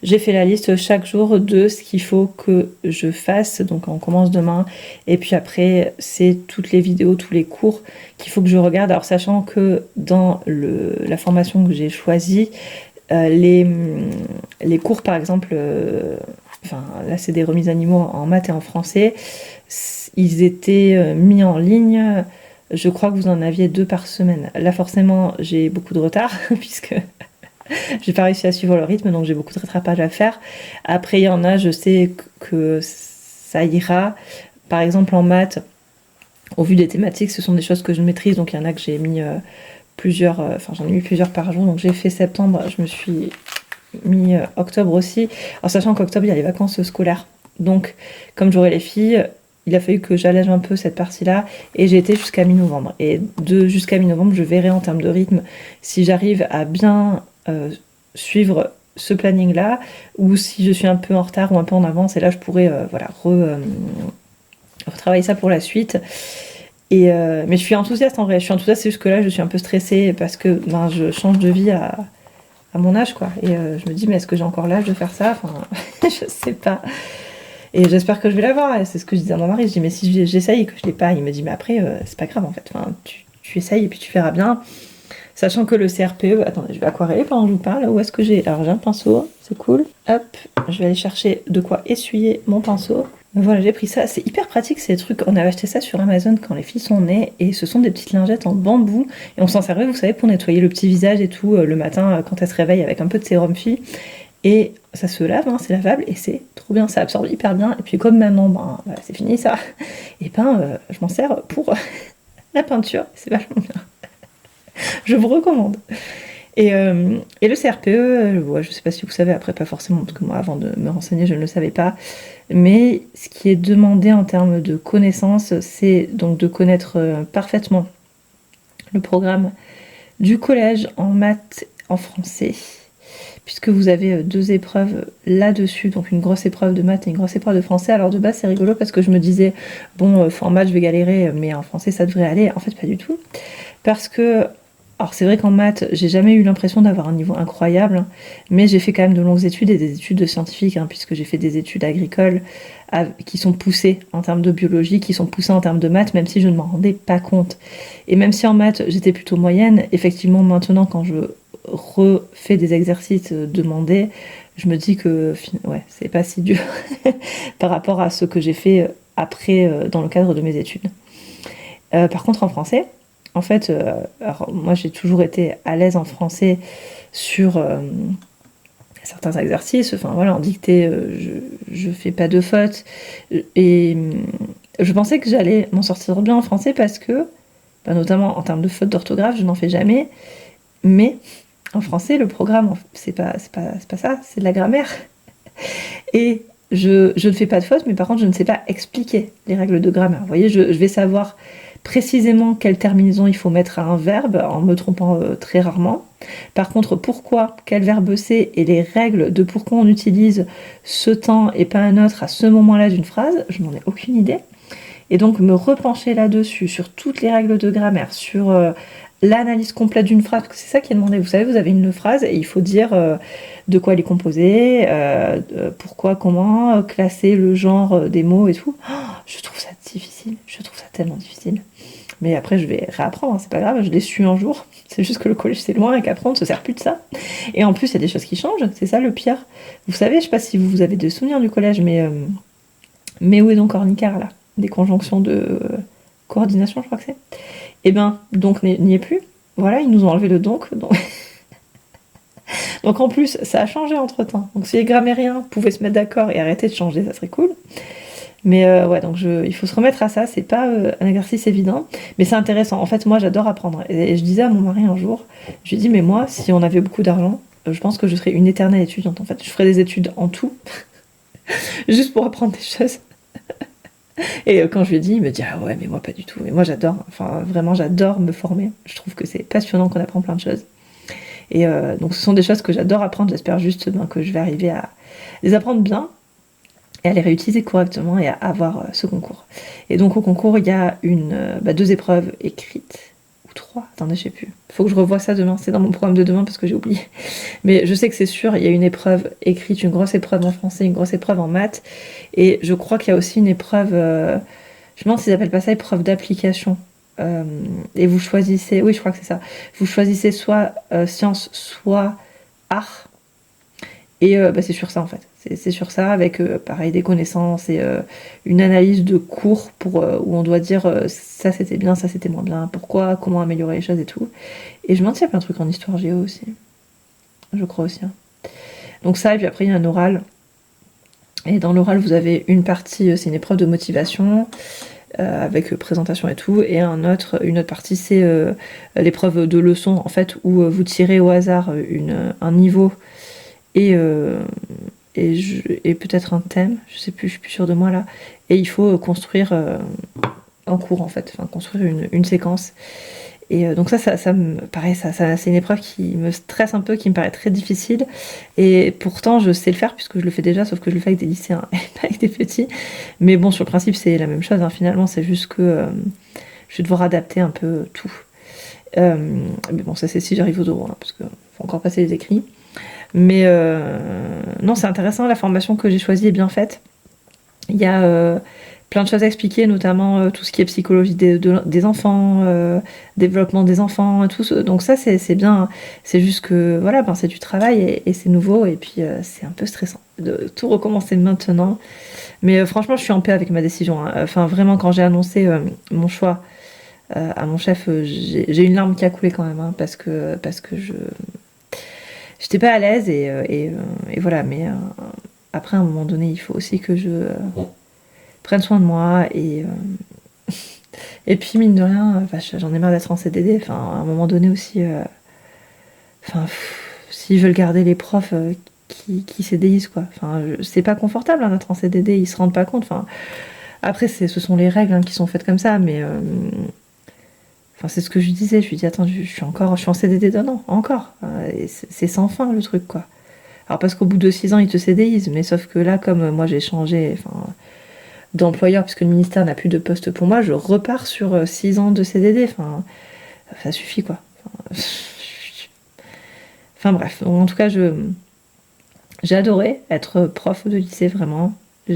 J'ai fait la liste chaque jour de ce qu'il faut que je fasse. Donc on commence demain. Et puis après, c'est toutes les vidéos, tous les cours qu'il faut que je regarde. Alors sachant que dans la formation que j'ai choisie, les cours par exemple... Enfin, là, c'est des remises à niveau en maths et en français. Ils étaient mis en ligne. Je crois que vous en aviez 2 par semaine. Là, forcément, j'ai beaucoup de retard, puisque j'ai pas réussi à suivre le rythme, donc j'ai beaucoup de rattrapage à faire. Après, il y en a, je sais que ça ira. Par exemple, en maths, au vu des thématiques, ce sont des choses que je maîtrise, donc il y en a que j'ai mis plusieurs... Enfin, j'en ai mis plusieurs par jour, donc j'ai fait septembre, je me suis... mi-octobre aussi, en sachant qu'octobre il y a les vacances scolaires, donc comme j'aurai les filles, il a fallu que j'allège un peu cette partie là et j'ai été jusqu'à mi-novembre, et jusqu'à mi-novembre je verrai en termes de rythme si j'arrive à bien suivre ce planning là ou si je suis un peu en retard ou un peu en avance, et là je pourrais retravailler ça pour la suite. Mais je suis enthousiaste en vrai, c'est juste que là je suis un peu stressée parce que je change de vie à mon âge, quoi. Et je me dis, mais est-ce que j'ai encore l'âge de faire ça? Enfin, je sais pas. Et j'espère que je vais l'avoir. Et c'est ce que je disais à mon mari. Je dis, mais si j'essaye et que je l'ai pas, il me dit, mais après, c'est pas grave, en fait. Enfin, tu essayes et puis tu verras bien. Sachant que le CRPE... Attendez, je vais aquareller pendant que je vous parle. Où est-ce que j'ai... Alors, j'ai un pinceau. C'est cool. Hop, je vais aller chercher de quoi essuyer mon pinceau. Voilà, j'ai pris ça. C'est hyper pratique, ces trucs. On avait acheté ça sur Amazon quand les filles sont nées. Et ce sont des petites lingettes en bambou. Et on s'en servait, vous savez, pour nettoyer le petit visage et tout le matin quand elle se réveille avec un peu de sérum fille. Et ça se lave, c'est lavable. Et c'est trop bien, ça absorbe hyper bien. Et puis comme maintenant, c'est fini ça. Et je m'en sers pour la peinture. C'est vachement bien. Je vous recommande. Et le CRPE, je sais pas si vous savez, après pas forcément, parce que moi avant de me renseigner je ne le savais pas, mais ce qui est demandé en termes de connaissances, c'est donc de connaître parfaitement le programme du collège en maths, en français, puisque vous avez 2 épreuves là-dessus, donc une grosse épreuve de maths et une grosse épreuve de français. Alors de base c'est rigolo parce que je me disais, bon, en maths je vais galérer, mais en français ça devrait aller. En fait pas du tout, parce que... Alors c'est vrai qu'en maths, j'ai jamais eu l'impression d'avoir un niveau incroyable, mais j'ai fait quand même de longues études et des études de scientifiques, puisque j'ai fait des études agricoles qui sont poussées en termes de biologie, qui sont poussées en termes de maths, même si je ne m'en rendais pas compte. Et même si en maths, j'étais plutôt moyenne, effectivement maintenant quand je refais des exercices demandés, je me dis que ouais, c'est pas si dur par rapport à ce que j'ai fait après dans le cadre de mes études. Par contre en français, en fait, alors, moi j'ai toujours été à l'aise en français sur certains exercices, enfin voilà, en dictée, je fais pas de fautes, et je pensais que j'allais m'en sortir bien en français parce que, notamment en termes de fautes d'orthographe, je n'en fais jamais, mais en français, le programme, c'est pas ça, c'est de la grammaire. Et je ne fais pas de fautes, mais par contre, je ne sais pas expliquer les règles de grammaire. Vous voyez, je vais savoir précisément quelle terminaison il faut mettre à un verbe, en me trompant très rarement. Par contre, pourquoi, quel verbe c'est, et les règles de pourquoi on utilise ce temps et pas un autre à ce moment-là d'une phrase, je n'en ai aucune idée. Et donc, me repencher là-dessus, sur toutes les règles de grammaire, sur l'analyse complète d'une phrase, parce que c'est ça qui est demandé. Vous savez, vous avez une phrase et il faut dire de quoi elle est composée, pourquoi, comment, classer le genre des mots et tout. Oh, je trouve ça difficile, je trouve ça tellement difficile. Mais après, je vais réapprendre, hein, c'est pas grave, je l'ai su un jour. C'est juste que le collège c'est loin et qu'après on ne se sert plus de ça. Et en plus, il y a des choses qui changent, c'est ça le pire. Vous savez, je sais pas si vous avez des souvenirs du collège, mais où est donc Ornicar là? Des conjonctions de coordination, je crois que c'est. Et ben, donc n'y est plus. Voilà, ils nous ont enlevé le donc. Donc en plus, ça a changé entre temps. Donc si les grammairiens pouvaient se mettre d'accord et arrêter de changer, ça serait cool. Mais ouais, donc il faut se remettre à ça. C'est pas un exercice évident, mais c'est intéressant. En fait, moi, j'adore apprendre. Et je disais à mon mari un jour, je lui ai dit, mais moi, si on avait beaucoup d'argent, je pense que je serais une éternelle étudiante. En fait, je ferais des études en tout, juste pour apprendre des choses. Et quand je lui ai dit, il me dit, ah ouais, mais moi pas du tout. Et moi j'adore, enfin vraiment j'adore me former. Je trouve que c'est passionnant qu'on apprend plein de choses. Et donc ce sont des choses que j'adore apprendre. J'espère juste que je vais arriver à les apprendre bien et à les réutiliser correctement et à avoir ce concours. Et donc au concours, il y a deux épreuves écrites, ou 3, attendez, je sais plus. Faut que je revoie ça demain, c'est dans mon programme de demain parce que j'ai oublié. Mais je sais que c'est sûr, il y a une épreuve écrite, une grosse épreuve en français, une grosse épreuve en maths. Et je crois qu'il y a aussi une épreuve, je me demande s'ils appellent pas ça épreuve d'application. Et vous choisissez, oui je crois que c'est ça, vous choisissez soit sciences, soit art. Et c'est sur ça en fait. C'est sur ça avec pareil des connaissances et une analyse de cours pour où on doit dire ça c'était bien, ça c'était moins bien, pourquoi, comment améliorer les choses et tout. Et je me demande s'il y a plein de trucs en histoire géo aussi. Je crois aussi. Hein. Donc ça, et puis après il y a un oral. Et dans l'oral vous avez une partie, c'est une épreuve de motivation avec présentation et tout, et une autre partie c'est l'épreuve de leçon en fait où vous tirez au hasard un niveau et peut-être un thème, je sais plus, je suis plus sûre de moi là, et il faut construire un cours en fait, enfin construire une séquence. Et donc ça me paraît, ça c'est une épreuve qui me stresse un peu, qui me paraît très difficile, et pourtant je sais le faire puisque je le fais déjà, sauf que je le fais avec des lycéens et pas avec des petits. Mais bon, sur le principe c'est la même chose, hein, finalement c'est juste que je vais devoir adapter un peu tout. Mais bon, ça c'est si j'arrive aux oraux, hein, parce qu'il faut encore passer les écrits. Mais non, c'est intéressant, la formation que j'ai choisie est bien faite. Il y a plein de choses à expliquer, notamment tout ce qui est psychologie des enfants, développement des enfants, tout ça. Donc ça, c'est bien. C'est juste que, voilà, c'est du travail et c'est nouveau. Et puis, c'est un peu stressant de tout recommencer maintenant. Mais franchement, je suis en paix avec ma décision. Hein. Enfin, vraiment, quand j'ai annoncé mon choix à mon chef, j'ai une larme qui a coulé quand même. Hein, parce que j'étais pas à l'aise et voilà. Mais après, à un moment donné, il faut aussi que je prenne soin de moi et puis mine de rien, j'en ai marre d'être en CDD. Enfin, à un moment donné aussi, s'ils veulent garder les profs qui CDIsent quoi. Enfin, c'est pas confortable hein, d'être en CDD, ils se rendent pas compte. Enfin, après, ce sont les règles hein, qui sont faites comme ça, mais c'est ce que je lui disais. Je lui dis attends, je suis en CDD d'un an, encore. Et c'est sans fin le truc quoi. Alors parce qu'au bout de 6 ans, ils te CDIsent, mais sauf que là, comme moi j'ai changé, d'employeur, puisque le ministère n'a plus de poste pour moi, je repars sur 6 ans de CDD. Enfin, ça suffit quoi. Enfin bref, donc, en tout cas, j'ai adoré être prof de lycée, vraiment. Ça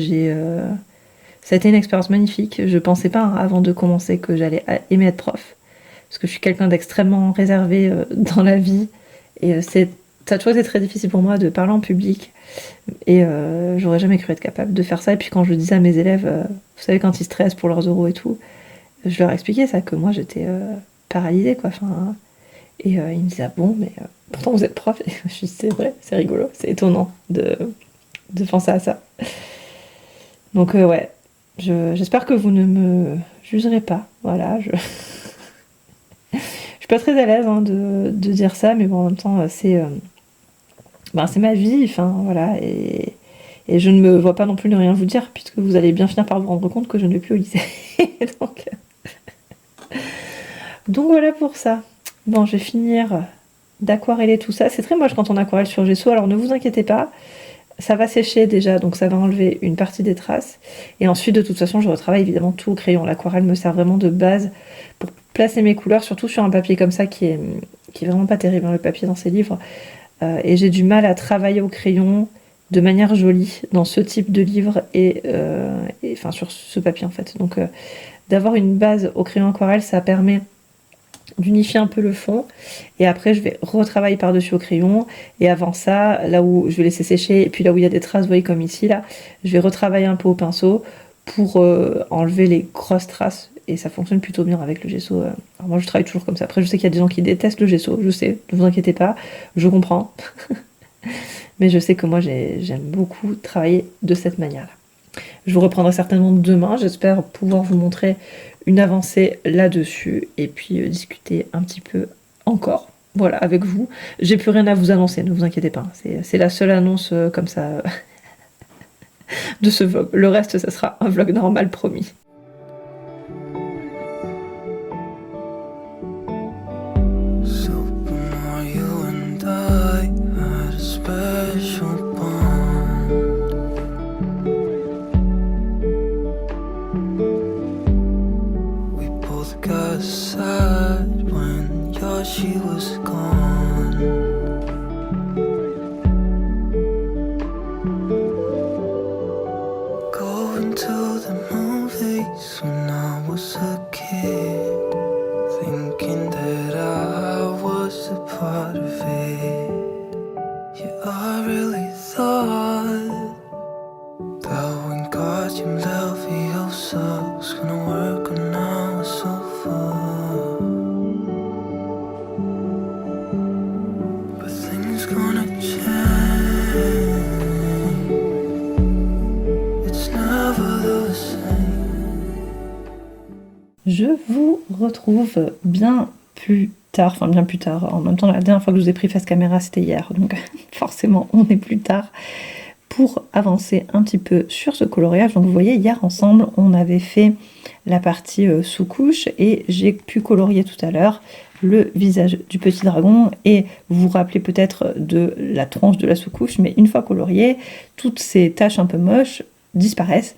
a été une expérience magnifique. Je pensais pas, hein, avant de commencer, que j'allais aimer être prof, parce que je suis quelqu'un d'extrêmement réservé dans la vie, et c'est ça a toujours été très difficile pour moi de parler en public et j'aurais jamais cru être capable de faire ça. Et puis quand je le disais à mes élèves, vous savez, quand ils stressent pour leurs oraux et tout, je leur expliquais ça, que moi j'étais paralysée, quoi. Enfin, et ils me disaient, ah bon, mais pourtant vous êtes prof. Et je me suis dit, c'est vrai, c'est rigolo, c'est étonnant de penser à ça. Donc ouais, j'espère que vous ne me jugerez pas. Voilà, je suis pas très à l'aise, hein, de dire ça, mais bon, en même temps, c'est ma vie, enfin voilà, et je ne me vois pas non plus ne rien vous dire, puisque vous allez bien finir par vous rendre compte que je ne vais plus au lycée. Donc voilà pour ça. Bon, je vais finir d'aquareller tout ça. C'est très moche quand on aquarelle sur gesso, alors ne vous inquiétez pas, ça va sécher déjà, donc ça va enlever une partie des traces. Et ensuite, de toute façon, je retravaille évidemment tout au crayon. L'aquarelle me sert vraiment de base pour placer mes couleurs, surtout sur un papier comme ça qui est vraiment pas terrible, hein, le papier dans ces livres. Et j'ai du mal à travailler au crayon de manière jolie dans ce type de livre et enfin sur ce papier en fait. Donc d'avoir une base au crayon aquarelle, ça permet d'unifier un peu le fond, et après je vais retravailler par-dessus au crayon, et avant ça, là où je vais laisser sécher, et puis là où il y a des traces, vous voyez comme ici là, je vais retravailler un peu au pinceau pour enlever les grosses traces, et ça fonctionne plutôt bien avec le gesso. Alors moi je travaille toujours comme ça. Après je sais qu'il y a des gens qui détestent le gesso, je sais, ne vous inquiétez pas, je comprends. Mais je sais que moi j'aime beaucoup travailler de cette manière-là. Je vous reprendrai certainement demain, j'espère pouvoir vous montrer une avancée là-dessus et puis discuter un petit peu encore, voilà, avec vous. J'ai plus rien à vous annoncer, ne vous inquiétez pas, c'est la seule annonce comme ça de ce vlog. Le reste, ça sera un vlog normal, promis. She was gone. Going to the movies when I was a kid, thinking that I was a part of it. Yeah, I really thought that when Guardian Leviosa was gonna work when I was over. Je vous retrouve bien plus tard, en même temps la dernière fois que je vous ai pris face caméra c'était hier, donc forcément on est plus tard, pour avancer un petit peu sur ce coloriage. Donc vous voyez, hier ensemble on avait fait la partie sous-couche et j'ai pu colorier tout à l'heure le visage du petit dragon, et vous vous rappelez peut-être de la tronche de la sous-couche, mais une fois coloriée, toutes ces taches un peu moches disparaissent.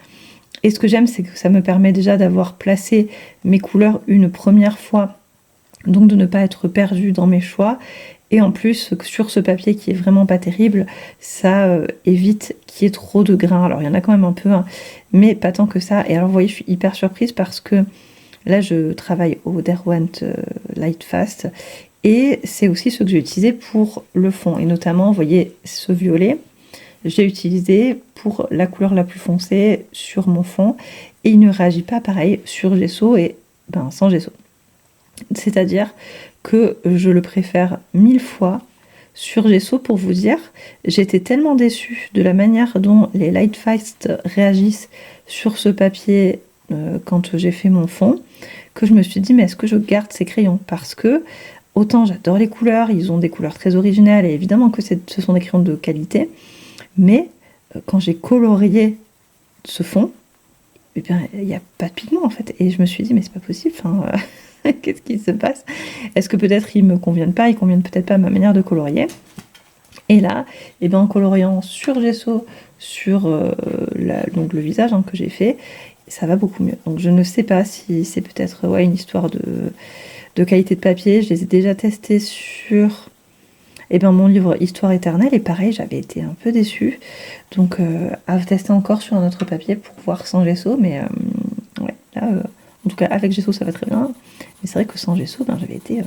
Et ce que j'aime, c'est que ça me permet déjà d'avoir placé mes couleurs une première fois, donc de ne pas être perdue dans mes choix. Et en plus, sur ce papier qui est vraiment pas terrible, ça évite qu'il y ait trop de grains. Alors il y en a quand même un peu, hein, mais pas tant que ça. Et alors vous voyez, je suis hyper surprise parce que là je travaille au Derwent Lightfast, et c'est aussi ce que j'ai utilisé pour le fond. Et notamment, vous voyez, ce violet, j'ai utilisé pour la couleur la plus foncée sur mon fond, et il ne réagit pas pareil sur gesso et sans gesso. C'est-à-dire que je le préfère 1000 fois sur gesso. Pour vous dire, j'étais tellement déçue de la manière dont les Lightfast réagissent sur ce papier quand j'ai fait mon fond, que je me suis dit, mais est-ce que je garde ces crayons? Parce que autant j'adore les couleurs, ils ont des couleurs très originales, et évidemment que ce sont des crayons de qualité, mais quand j'ai colorié ce fond, eh bien, il n'y a pas de pigment en fait. Et je me suis dit, mais c'est pas possible, qu'est-ce qui se passe? Est-ce que peut-être ils me conviennent pas, ils conviennent peut-être pas à ma manière de colorier? Et là, eh bien, en coloriant sur gesso, sur donc le visage que j'ai fait, ça va beaucoup mieux. Donc je ne sais pas si c'est peut-être une histoire de qualité de papier. Je les ai déjà testés sur mon livre Histoire éternelle, et pareil, j'avais été un peu déçue. Donc à tester encore sur un autre papier pour voir sans gesso, mais ouais, là, en tout cas avec gesso ça va très bien. Mais c'est vrai que sans gesso, j'avais été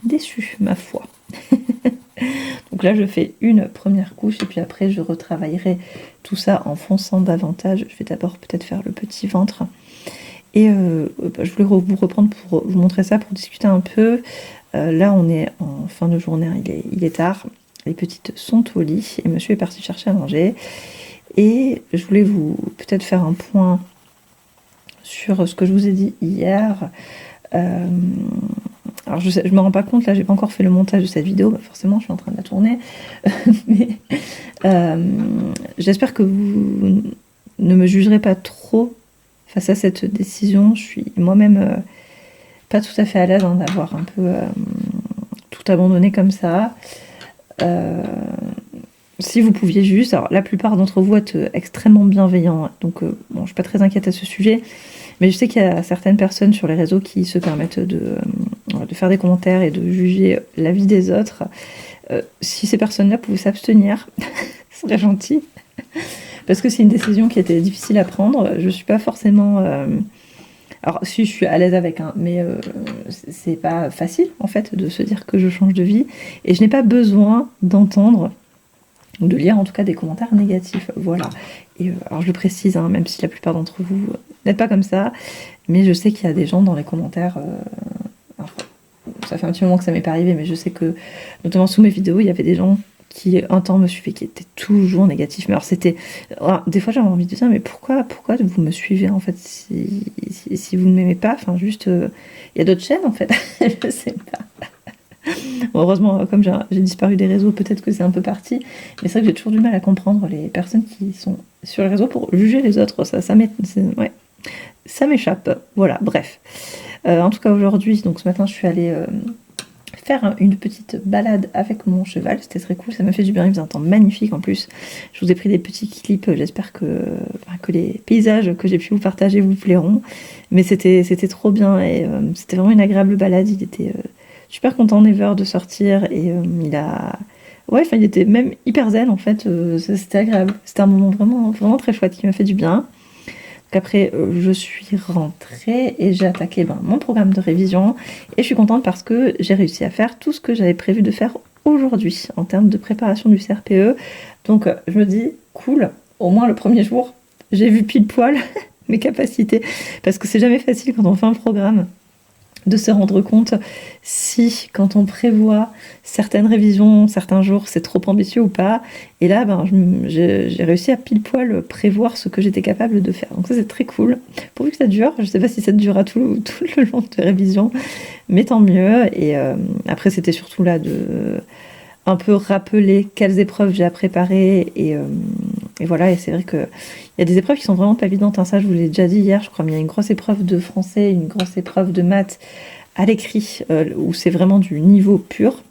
déçue, ma foi. Donc là, je fais une première couche et puis après, je retravaillerai tout ça en fonçant davantage. Je vais d'abord peut-être faire le petit ventre. Et je voulais vous reprendre pour vous montrer ça, pour discuter un peu. Là, on est en fin de journée, hein, il est tard. Les petites sont au lit et monsieur est parti chercher à manger. Et je voulais vous peut-être faire un point sur ce que je vous ai dit hier. Alors je me rends pas compte, là j'ai pas encore fait le montage de cette vidéo, bah forcément je suis en train de la tourner. Mais j'espère que vous ne me jugerez pas trop face à cette décision. Je suis moi-même pas tout à fait à l'aise d'avoir un peu tout abandonné comme ça. Si vous pouviez juste, alors la plupart d'entre vous êtes extrêmement bienveillants, donc bon, je suis pas très inquiète à ce sujet, mais je sais qu'il y a certaines personnes sur les réseaux qui se permettent de faire des commentaires et de juger la vie des autres. Si ces personnes-là pouvaient s'abstenir, ce serait gentil, parce que c'est une décision qui était difficile à prendre. Je suis pas forcément... Alors si je suis à l'aise avec, mais c'est pas facile en fait de se dire que je change de vie, et je n'ai pas besoin d'entendre ou de lire en tout cas des commentaires négatifs, voilà. Et alors je le précise, même si la plupart d'entre vous n'êtes pas comme ça, mais je sais qu'il y a des gens dans les commentaires, alors, ça fait un petit moment que ça m'est pas arrivé, mais je sais que notamment sous mes vidéos, il y avait des gens qui un temps me suivaient, qui étaient toujours négatifs. Mais alors c'était, alors, des fois j'avais envie de dire, mais pourquoi vous me suivez en fait si vous ne m'aimez pas, enfin juste, il y a d'autres chaînes en fait, je sais pas. Bon, heureusement, comme j'ai disparu des réseaux, peut-être que c'est un peu parti, mais c'est vrai que j'ai toujours du mal à comprendre les personnes qui sont sur les réseaux pour juger les autres. Ça m'échappe. Voilà, bref. En tout cas, aujourd'hui, donc ce matin, je suis allée faire une petite balade avec mon cheval. C'était très cool, ça m'a fait du bien. Il faisait un temps magnifique en plus. Je vous ai pris des petits clips. J'espère que les paysages que j'ai pu vous partager vous plairont. Mais c'était trop bien et c'était vraiment une agréable balade. Il était super content Never de sortir et il était même hyper zen en fait. C'était agréable. C'était un moment vraiment, vraiment très chouette qui m'a fait du bien. Donc après, je suis rentrée et j'ai attaqué mon programme de révision et je suis contente parce que j'ai réussi à faire tout ce que j'avais prévu de faire aujourd'hui en termes de préparation du CRPE. Donc je me dis, cool, au moins le premier jour, j'ai vu pile poil mes capacités, parce que c'est jamais facile quand on fait un programme de se rendre compte si, quand on prévoit certaines révisions, certains jours, c'est trop ambitieux ou pas. Et là, j'ai réussi à pile poil prévoir ce que j'étais capable de faire. Donc ça, c'est très cool. Pourvu que ça dure. Je sais pas si ça durera tout le long de révision, mais tant mieux. Et après, c'était surtout là de un peu rappeler quelles épreuves j'ai à préparer. Et voilà, et c'est vrai qu'il y a des épreuves qui sont vraiment pas évidentes, ça je vous l'ai déjà dit hier, je crois, mais il y a une grosse épreuve de français, une grosse épreuve de maths à l'écrit, où c'est vraiment du niveau pur.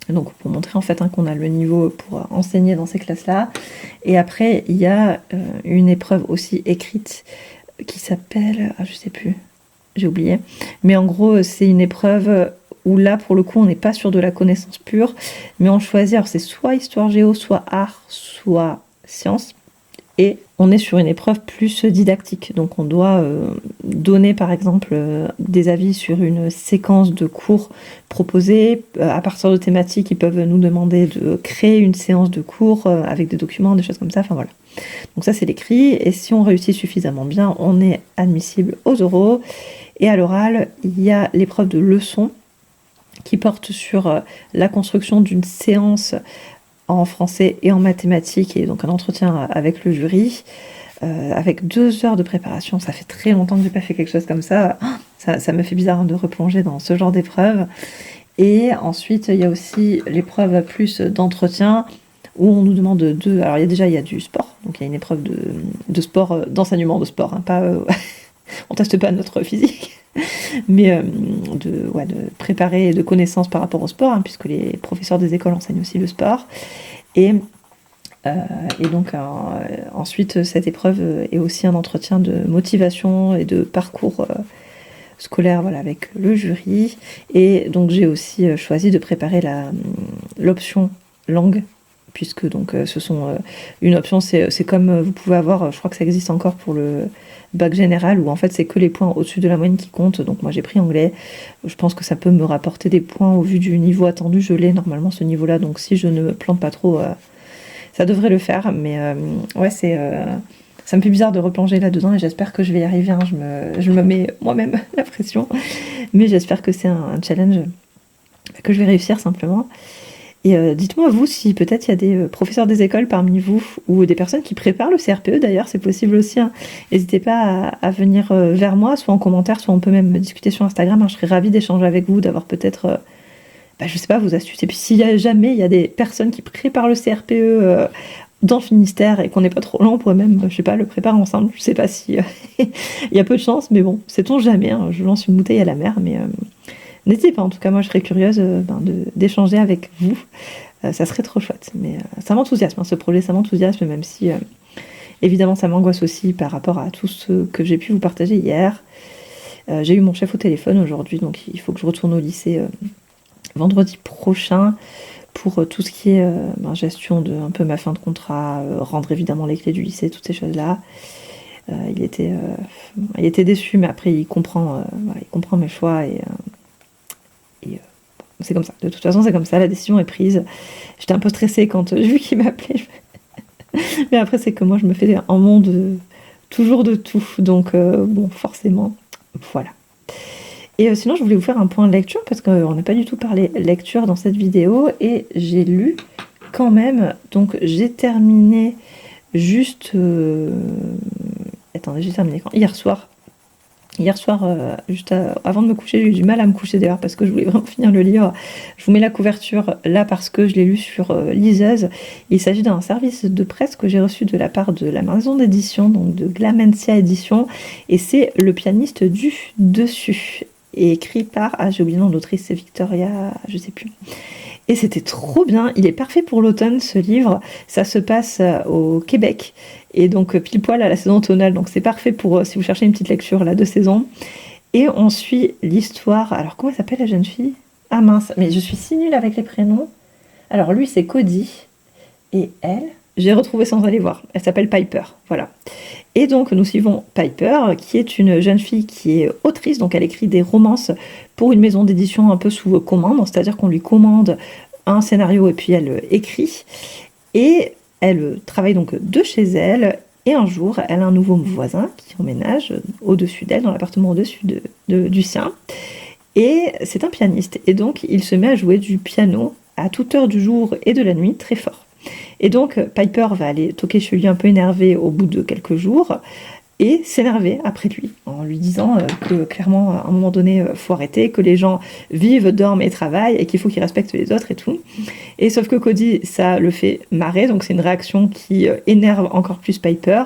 Donc pour montrer en fait qu'on a le niveau pour enseigner dans ces classes-là. Et après, il y a une épreuve aussi écrite qui s'appelle... je sais plus, j'ai oublié. Mais en gros, c'est une épreuve où là, pour le coup, on n'est pas sur de la connaissance pure, mais on choisit, alors c'est soit histoire géo, soit art, soit sciences, et on est sur une épreuve plus didactique. Donc on doit donner par exemple des avis sur une séquence de cours proposés. À partir de thématiques, ils peuvent nous demander de créer une séance de cours avec des documents, des choses comme ça, enfin voilà. Donc ça c'est l'écrit, et si on réussit suffisamment bien, on est admissible aux oraux. Et à l'oral, il y a l'épreuve de leçon qui porte sur la construction d'une séance en français et en mathématiques, et donc un entretien avec le jury, avec 2 heures de préparation. Ça fait très longtemps que j'ai pas fait quelque chose comme ça. Ça me fait bizarre de replonger dans ce genre d'épreuve. Et ensuite, il y a aussi l'épreuve plus d'entretien, où on nous demande alors il y a du sport, donc il y a une épreuve de sport, d'enseignement de sport, pas... on teste pas notre physique, mais de préparer de connaissances par rapport au sport, puisque les professeurs des écoles enseignent aussi le sport. Et donc ensuite, cette épreuve est aussi un entretien de motivation et de parcours scolaire, voilà, avec le jury. Et donc j'ai aussi choisi de préparer l'option langue puisque donc ce sont une option, c'est comme vous pouvez avoir, je crois que ça existe encore pour le bac général, où en fait c'est que les points au-dessus de la moyenne qui comptent. Donc moi j'ai pris anglais, je pense que ça peut me rapporter des points au vu du niveau attendu, je l'ai normalement ce niveau-là, donc si je ne me plante pas trop, ça devrait le faire. Mais ouais, ça me fait bizarre de replonger là-dedans et j'espère que je vais y arriver, hein. Je me mets moi-même la pression, mais j'espère que c'est un challenge que je vais réussir simplement. Et dites-moi, vous, si peut-être il y a des professeurs des écoles parmi vous, ou des personnes qui préparent le CRPE d'ailleurs, c'est possible aussi, hein. N'hésitez pas à venir vers moi, soit en commentaire, soit on peut même discuter sur Instagram, hein. Je serais ravie d'échanger avec vous, d'avoir peut-être, je sais pas, vos astuces. Et puis s'il y a jamais, il y a des personnes qui préparent le CRPE dans le Finistère et qu'on n'est pas trop loin, on pourrait même, je sais pas, le préparer ensemble. Je sais pas si il y a peu de chance, mais bon, sait-on jamais, hein. Je lance une bouteille à la mer, mais... n'hésitez pas, en tout cas, moi je serais curieuse d'échanger avec vous. Ça serait trop chouette. Mais ça m'enthousiasme, hein, ce projet, ça m'enthousiasme, même si évidemment ça m'angoisse aussi par rapport à tout ce que j'ai pu vous partager hier. J'ai eu mon chef au téléphone aujourd'hui, donc il faut que je retourne au lycée vendredi prochain pour tout ce qui est gestion de un peu ma fin de contrat, rendre évidemment les clés du lycée, toutes ces choses-là. Il était déçu, mais après il comprend mes choix et c'est comme ça. De toute façon, c'est comme ça, la décision est prise. J'étais un peu stressée quand j'ai vu qu'il m'appelait. Mais après, c'est que moi, je me fais un monde toujours de tout. Donc, bon, forcément, voilà. Et sinon, je voulais vous faire un point de lecture, parce qu'on n'a pas du tout parlé lecture dans cette vidéo. Et j'ai lu quand même. Donc, j'ai terminé juste... Attendez, j'ai terminé quand? Hier soir, juste avant de me coucher, j'ai eu du mal à me coucher d'ailleurs parce que je voulais vraiment finir le livre. Je vous mets la couverture là parce que je l'ai lu sur Liseuse. Il s'agit d'un service de presse que j'ai reçu de la part de la maison d'édition, donc de Glamentia Édition, et c'est Le pianiste du dessus, et écrit par, j'ai oublié le nom de l'autrice, c'est Victoria, je sais plus. Et c'était trop bien, il est parfait pour l'automne ce livre, ça se passe au Québec, et donc pile poil à la saison automnale, donc c'est parfait pour si vous cherchez une petite lecture là de saison. Et on suit l'histoire, alors comment elle s'appelle la jeune fille? Ah mince, mais je suis si nulle avec les prénoms. Alors lui c'est Cody, et elle, j'ai retrouvé sans aller voir, elle s'appelle Piper, voilà. Et donc nous suivons Piper, qui est une jeune fille qui est autrice, donc elle écrit des romances pour une maison d'édition un peu sous commande, c'est-à-dire qu'on lui commande un scénario et puis elle écrit. Et elle travaille donc de chez elle, et un jour, elle a un nouveau voisin qui emménage au-dessus d'elle, dans l'appartement au-dessus du sien. Et c'est un pianiste, et donc il se met à jouer du piano à toute heure du jour et de la nuit, très fort. Et donc Piper va aller toquer chez lui un peu énervée au bout de quelques jours et s'énerver après lui en lui disant que clairement à un moment donné faut arrêter, que les gens vivent, dorment et travaillent et qu'il faut qu'ils respectent les autres et tout. Et sauf que Cody, ça le fait marrer, donc c'est une réaction qui énerve encore plus Piper.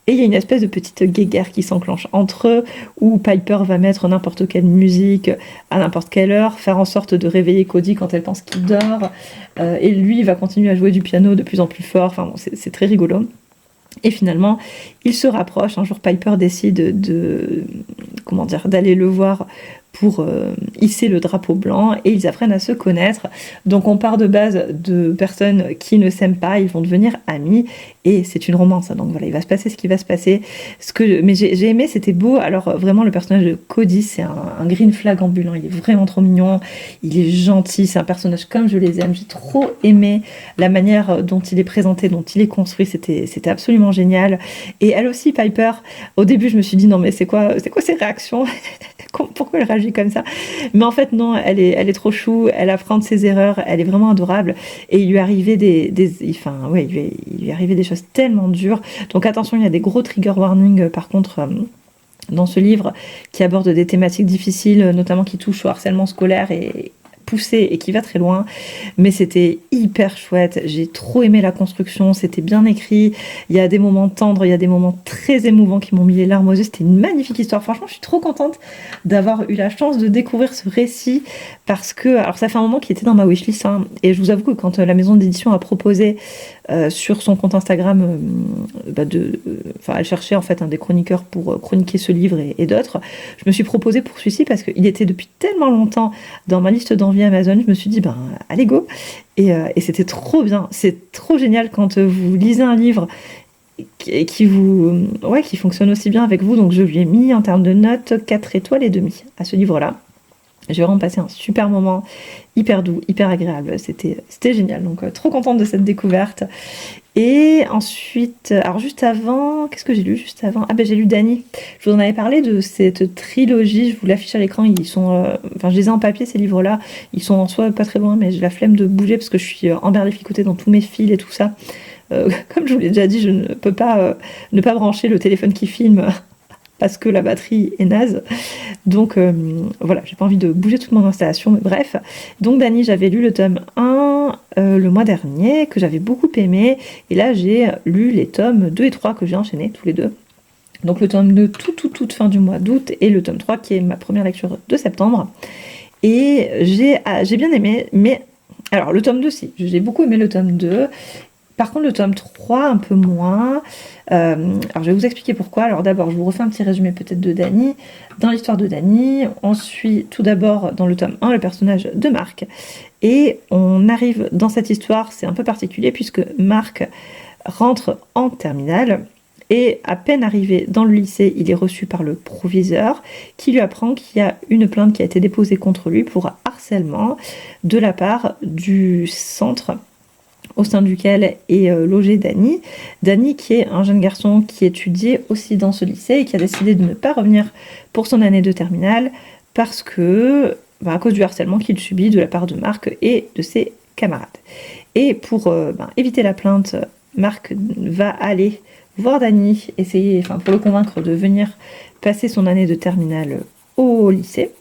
Et il y a une espèce de petite guéguerre qui s'enclenche entre eux, où Piper va mettre n'importe quelle musique à n'importe quelle heure, faire en sorte de réveiller Cody quand elle pense qu'il dort, et lui va continuer à jouer du piano de plus en plus fort. Enfin bon, c'est très rigolo. Et finalement, ils se rapprochent. Un jour, Piper décide d'aller le voir pour hisser le drapeau blanc, et ils apprennent à se connaître. Donc on part de base de personnes qui ne s'aiment pas, ils vont devenir amis, et c'est une romance, hein. Donc voilà, il va se passer ce qui va se passer. Mais j'ai aimé, c'était beau. Alors vraiment, le personnage de Cody, c'est un green flag ambulant, il est vraiment trop mignon, il est gentil, c'est un personnage comme je les aime. J'ai trop aimé la manière dont il est présenté, dont il est construit, c'était absolument génial. Et elle aussi, Piper, au début je me suis dit non mais c'est quoi ces réactions? Pourquoi elle réagit comme ça? Mais en fait non, elle est trop chou, elle apprend de ses erreurs, elle est vraiment adorable, et il lui arrivait il lui arrivait des choses tellement dures. Donc attention, il y a des gros trigger warnings par contre dans ce livre, qui aborde des thématiques difficiles, notamment qui touchent au harcèlement scolaire et poussé et qui va très loin, mais c'était hyper chouette. J'ai trop aimé la construction, c'était bien écrit, il y a des moments tendres, il y a des moments très émouvants qui m'ont mis les larmes aux yeux. C'était une magnifique histoire. Franchement, je suis trop contente d'avoir eu la chance de découvrir ce récit, parce que, alors ça fait un moment qu'il était dans ma wishlist, hein, et je vous avoue que quand la maison d'édition a proposé sur son compte Instagram elle cherchait en fait des chroniqueurs pour chroniquer ce livre et d'autres, je me suis proposée pour celui-ci parce qu'il était depuis tellement longtemps dans ma liste d'envie Amazon. Je me suis dit allez go, Et c'était trop bien, c'est trop génial quand vous lisez un livre qui fonctionne aussi bien avec vous. Donc je lui ai mis en termes de notes 4 étoiles et demi à ce livre-là. J'ai vraiment passé un super moment, hyper doux, hyper agréable, c'était génial. Donc trop contente de cette découverte. Et ensuite, alors juste avant, qu'est-ce que j'ai lu juste avant? Ah ben j'ai lu Dany. Je vous en avais parlé de cette trilogie, je vous l'affiche à l'écran, ils sont, je les ai en papier ces livres-là, ils sont en soi pas très loin, mais j'ai la flemme de bouger parce que je suis emberlificotée dans tous mes fils et tout ça. Comme je vous l'ai déjà dit, je ne peux pas ne pas brancher le téléphone qui filme parce que la batterie est naze. Donc voilà, j'ai pas envie de bouger toute mon installation, mais bref. Donc Dany, j'avais lu le tome 1 le mois dernier, que j'avais beaucoup aimé, et là j'ai lu les tomes 2 et 3 que j'ai enchaînés tous les deux. Donc le tome 2 toute fin du mois d'août, et le tome 3 qui est ma première lecture de septembre. Et j'ai bien aimé, mais alors le tome 2 si, j'ai beaucoup aimé le tome 2. Par contre, le tome 3, un peu moins. Alors, je vais vous expliquer pourquoi. Alors, d'abord, je vous refais un petit résumé peut-être de Dany. Dans l'histoire de Dany, on suit tout d'abord, dans le tome 1, le personnage de Marc. Et on arrive dans cette histoire, c'est un peu particulier, puisque Marc rentre en terminale. Et à peine arrivé dans le lycée, il est reçu par le proviseur qui lui apprend qu'il y a une plainte qui a été déposée contre lui pour harcèlement de la part du centre au sein duquel est logé Dany. Dany qui est un jeune garçon qui étudiait aussi dans ce lycée et qui a décidé de ne pas revenir pour son année de terminale parce que, à cause du harcèlement qu'il subit de la part de Marc et de ses camarades. Et pour éviter la plainte, Marc va aller voir Dany, pour le convaincre de venir passer son année de terminale au lycée.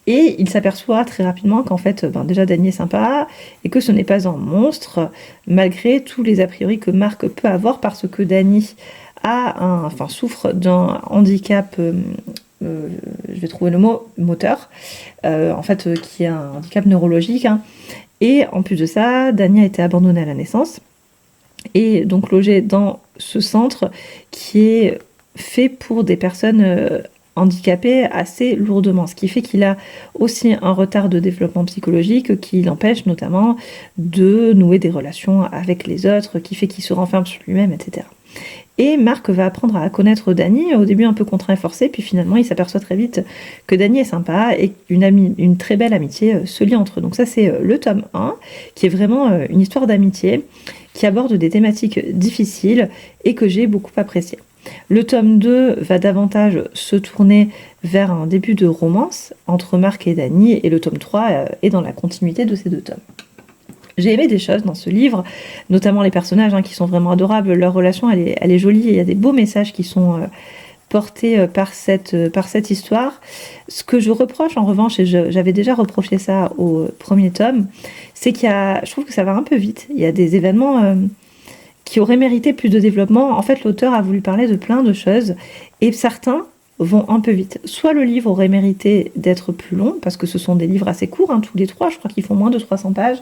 Et il s'aperçoit très rapidement qu'en fait, déjà Dany est sympa et que ce n'est pas un monstre, malgré tous les a priori que Marc peut avoir, parce que Dany souffre d'un handicap, je vais trouver le mot, moteur, qui est un handicap neurologique. Hein. Et en plus de ça, Dany a été abandonnée à la naissance et donc logée dans ce centre qui est fait pour des personnes handicapé assez lourdement, ce qui fait qu'il a aussi un retard de développement psychologique qui l'empêche notamment de nouer des relations avec les autres, qui fait qu'il se renferme sur lui-même, etc. Et Marc va apprendre à connaître Dany, au début un peu contraint et forcé, puis finalement il s'aperçoit très vite que Dany est sympa et une très belle amitié se lie entre eux. Donc ça c'est le tome 1, qui est vraiment une histoire d'amitié, qui aborde des thématiques difficiles et que j'ai beaucoup apprécié. Le tome 2 va davantage se tourner vers un début de romance entre Marc et Dany, et le tome 3 est dans la continuité de ces deux tomes. J'ai aimé des choses dans ce livre, notamment les personnages qui sont vraiment adorables, leur relation elle est jolie, et il y a des beaux messages qui sont portés par cette histoire. Ce que je reproche en revanche, et j'avais déjà reproché ça au premier tome, c'est je trouve que ça va un peu vite, il y a des événements qui auraient mérité plus de développement. En fait, l'auteur a voulu parler de plein de choses, et certains vont un peu vite. Soit le livre aurait mérité d'être plus long, parce que ce sont des livres assez courts, tous les trois, je crois qu'ils font moins de 300 pages,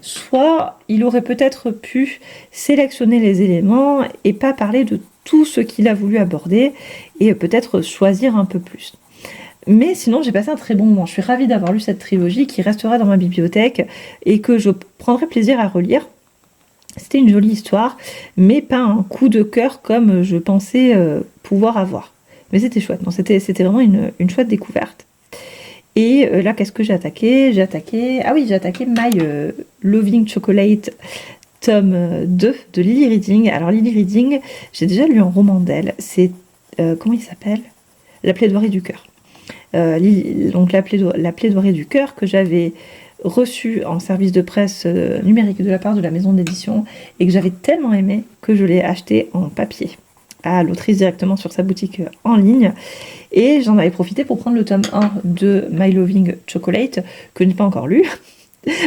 soit il aurait peut-être pu sélectionner les éléments et pas parler de tout ce qu'il a voulu aborder, et peut-être choisir un peu plus. Mais sinon, j'ai passé un très bon moment. Je suis ravie d'avoir lu cette trilogie qui restera dans ma bibliothèque et que je prendrai plaisir à relire. C'était une jolie histoire, mais pas un coup de cœur comme je pensais pouvoir avoir. Mais c'était chouette, c'était vraiment une chouette découverte. Et là, qu'est-ce que j'ai attaqué ? J'ai attaqué My Loving Chocolate, tome 2 de Lily Reading. Alors Lily Reading, j'ai déjà lu un roman d'elle, c'est, comment il s'appelle ? La plaidoirie du cœur. Donc la plaidoirie du cœur que j'avais reçu en service de presse numérique de la part de la maison d'édition et que j'avais tellement aimé que je l'ai acheté en papier à l'autrice directement sur sa boutique en ligne, et j'en avais profité pour prendre le tome 1 de My Loving Chocolate que je n'ai pas encore lu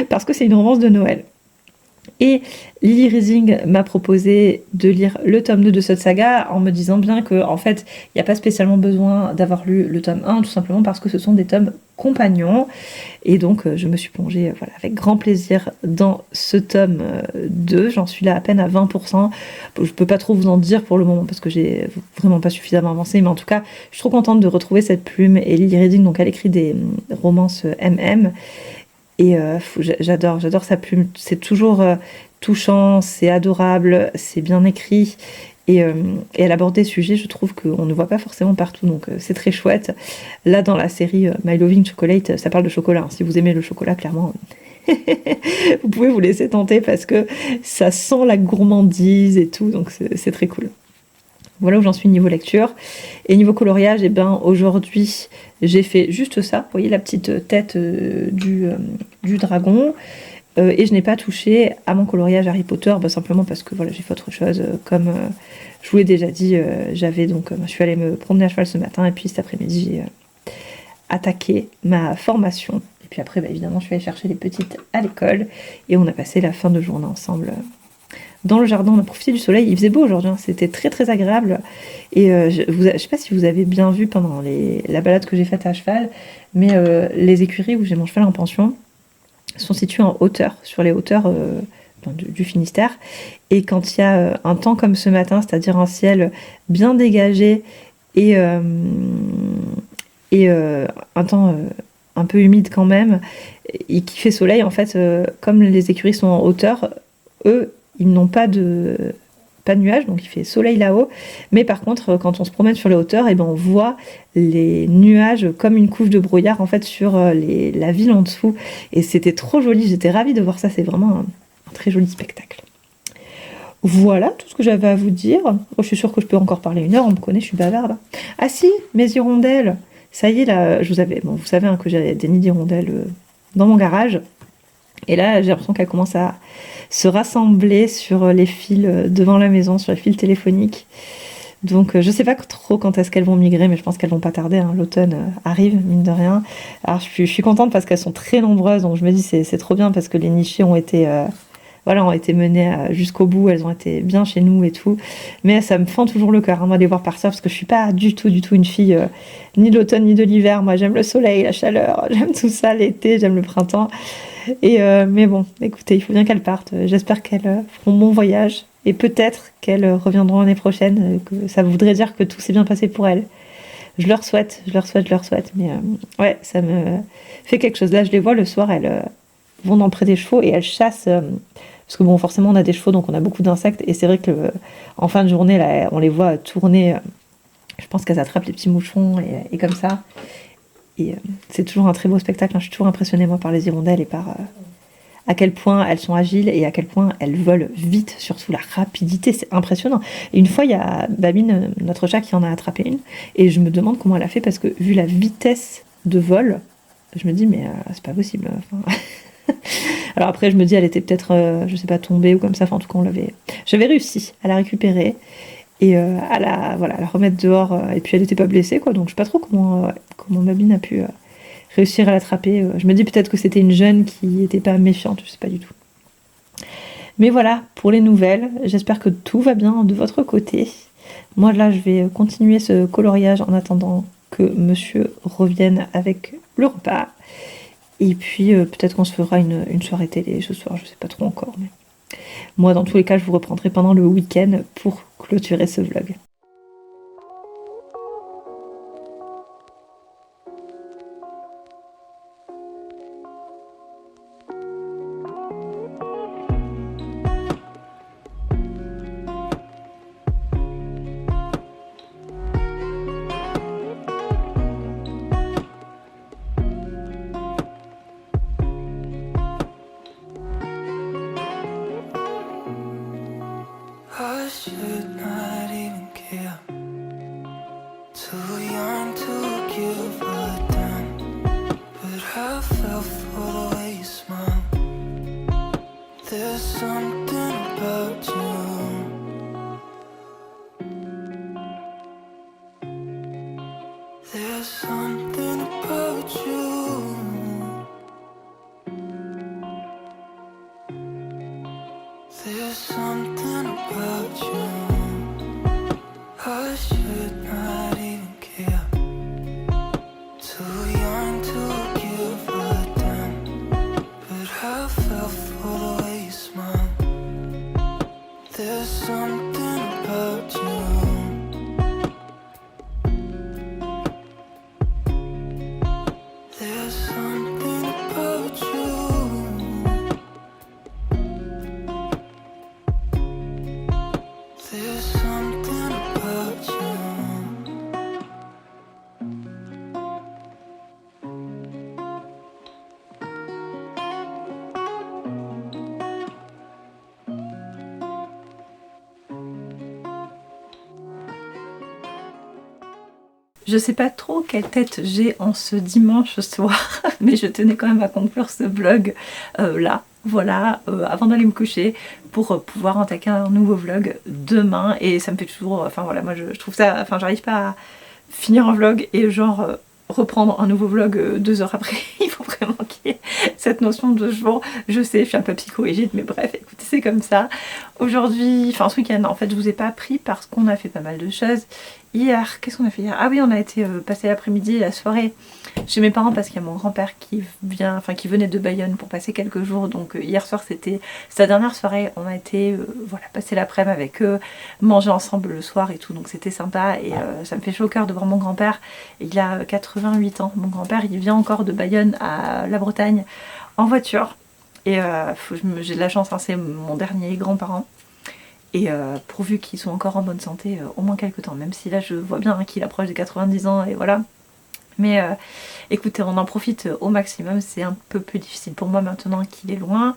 parce que c'est une romance de Noël. Et Lily Reading m'a proposé de lire le tome 2 de cette saga en me disant bien que en fait il n'y a pas spécialement besoin d'avoir lu le tome 1, tout simplement parce que ce sont des tomes compagnons, et donc je me suis plongée avec grand plaisir dans ce tome 2. J'en suis là à peine à 20%, je peux pas trop vous en dire pour le moment parce que j'ai vraiment pas suffisamment avancé, mais en tout cas je suis trop contente de retrouver cette plume. Et Lily Reading, donc elle écrit des romances MM, Et j'adore sa plume. C'est toujours touchant, c'est adorable, c'est bien écrit. Et elle aborde des sujets, je trouve, qu'on ne voit pas forcément partout. Donc c'est très chouette. Là, dans la série My Loving Chocolate, ça parle de chocolat. Si vous aimez le chocolat, clairement, vous pouvez vous laisser tenter parce que ça sent la gourmandise et tout. Donc c'est très cool. Voilà où j'en suis niveau lecture. Et niveau coloriage, aujourd'hui, j'ai fait juste ça. Vous voyez la petite tête du dragon. Et je n'ai pas touché à mon coloriage Harry Potter, simplement parce que voilà, j'ai fait autre chose. Comme je vous l'ai déjà dit, je suis allée me promener à cheval ce matin, et puis cet après-midi, j'ai attaqué ma formation. Et puis après, évidemment, je suis allée chercher les petites à l'école, et on a passé la fin de journée ensemble. Dans le jardin, on a profité du soleil. Il faisait beau aujourd'hui, hein. C'était très très agréable. Et je sais pas si vous avez bien vu pendant la balade que j'ai faite à cheval, mais les écuries où j'ai mon cheval en pension sont situées en hauteur, sur les hauteurs du Finistère. Et quand il y a un temps comme ce matin, c'est-à-dire un ciel bien dégagé et un temps un peu humide quand même, et qui fait soleil, en fait, comme les écuries sont en hauteur, eux, ils n'ont pas de nuages, donc il fait soleil là-haut. Mais par contre, quand on se promène sur les hauteurs, on voit les nuages comme une couche de brouillard en fait sur la ville en dessous. Et c'était trop joli, j'étais ravie de voir ça, c'est vraiment un très joli spectacle. Voilà tout ce que j'avais à vous dire. Je suis sûre que je peux encore parler 1 heure, on me connaît, je suis bavarde. Ah si, mes hirondelles, ça y est là, vous savez que j'ai des nids d'hirondelles dans mon garage. Et là, j'ai l'impression qu'elles commencent à se rassembler sur les fils devant la maison, sur les fils téléphoniques. Donc, je sais pas trop quand est-ce qu'elles vont migrer, mais je pense qu'elles vont pas tarder. L'automne arrive, mine de rien. Alors, je suis contente parce qu'elles sont très nombreuses. Donc, je me dis, c'est trop bien parce que les nichés ont été menées jusqu'au bout. Elles ont été bien chez nous et tout. Mais ça me fend toujours le cœur, moi, de les voir partir parce que je suis pas du tout une fille ni de l'automne ni de l'hiver. Moi, j'aime le soleil, la chaleur, j'aime tout ça, l'été, j'aime le printemps. Mais bon, écoutez, il faut bien qu'elles partent. J'espère qu'elles feront bon voyage et peut-être qu'elles reviendront l'année prochaine. Que ça voudrait dire que tout s'est bien passé pour elles. Je leur souhaite. Mais ouais, ça me fait quelque chose. Là, je les vois le soir, elles vont dans près des chevaux et elles chassent. Parce que bon, forcément, on a des chevaux, donc on a beaucoup d'insectes. Et c'est vrai que en fin de journée, là, on les voit tourner. Je pense qu'elles attrapent les petits moucherons et comme ça. Et c'est toujours un très beau spectacle. Je suis toujours impressionnée, moi, par les hirondelles et par à quel point elles sont agiles et à quel point elles volent vite, surtout la rapidité, c'est impressionnant. Et une fois, il y a Babine, notre chat, qui en a attrapé une, et je me demande comment elle a fait, parce que vu la vitesse de vol, je me dis, mais c'est pas possible. Enfin... Alors après, je me dis, elle était peut-être, je sais pas, tombée ou comme ça. Enfin, en tout cas, j'avais réussi à la récupérer et à la remettre dehors. Et puis, elle n'était pas blessée, quoi. Donc, je sais pas trop comment Babine a pu réussir à l'attraper. Je me dis peut-être que c'était une jeune qui n'était pas méfiante, je sais pas du tout. Mais voilà, pour les nouvelles, j'espère que tout va bien de votre côté. Moi, là, je vais continuer ce coloriage en attendant que monsieur revienne avec le repas. Et puis, peut-être qu'on se fera une soirée télé ce soir, je sais pas trop encore. Mais moi, dans tous les cas, je vous reprendrai pendant le week-end pour clôturer ce vlog. I should not even care. Too young to give a damn. But I fell for the way you smile. There's something about you. There's something about you. There's something about you. I should not even care. Too young to give a damn. But I fell for the way you smile. There's something about you. There's something about you. Je sais pas trop quelle tête j'ai en ce dimanche soir, mais je tenais quand même à conclure ce vlog là, voilà, avant d'aller me coucher, pour pouvoir attaquer un nouveau vlog demain. Et ça me fait toujours, enfin voilà, moi je trouve ça, enfin j'arrive pas à finir un vlog et genre reprendre un nouveau vlog 2 heures après. Il faut vraiment qu'il y ait cette notion de jour. Je sais, je suis un peu psychorigide, mais bref, écoutez, c'est comme ça. Aujourd'hui, enfin ce week-end, en fait, je vous ai pas pris parce qu'on a fait pas mal de choses. Hier, qu'est-ce qu'on a fait hier? Ah oui, on a été passer l'après-midi et la soirée chez mes parents parce qu'il y a mon grand-père qui vient, enfin qui venait de Bayonne pour passer quelques jours. Donc hier soir, c'était sa dernière soirée. On a été voilà, passer l'après-midi avec eux, manger ensemble le soir et tout. Donc c'était sympa et ça me fait chaud au cœur de voir mon grand-père. Il a 88 ans. Mon grand-père, il vient encore de Bayonne à la Bretagne en voiture. Et j'ai de la chance, hein, c'est mon dernier grand-parent. Et pourvu qu'ils soient encore en bonne santé au moins quelques temps, même si là je vois bien hein, qu'il approche des 90 ans et voilà. Mais écoutez, on en profite au maximum. C'est un peu plus difficile pour moi maintenant qu'il est loin,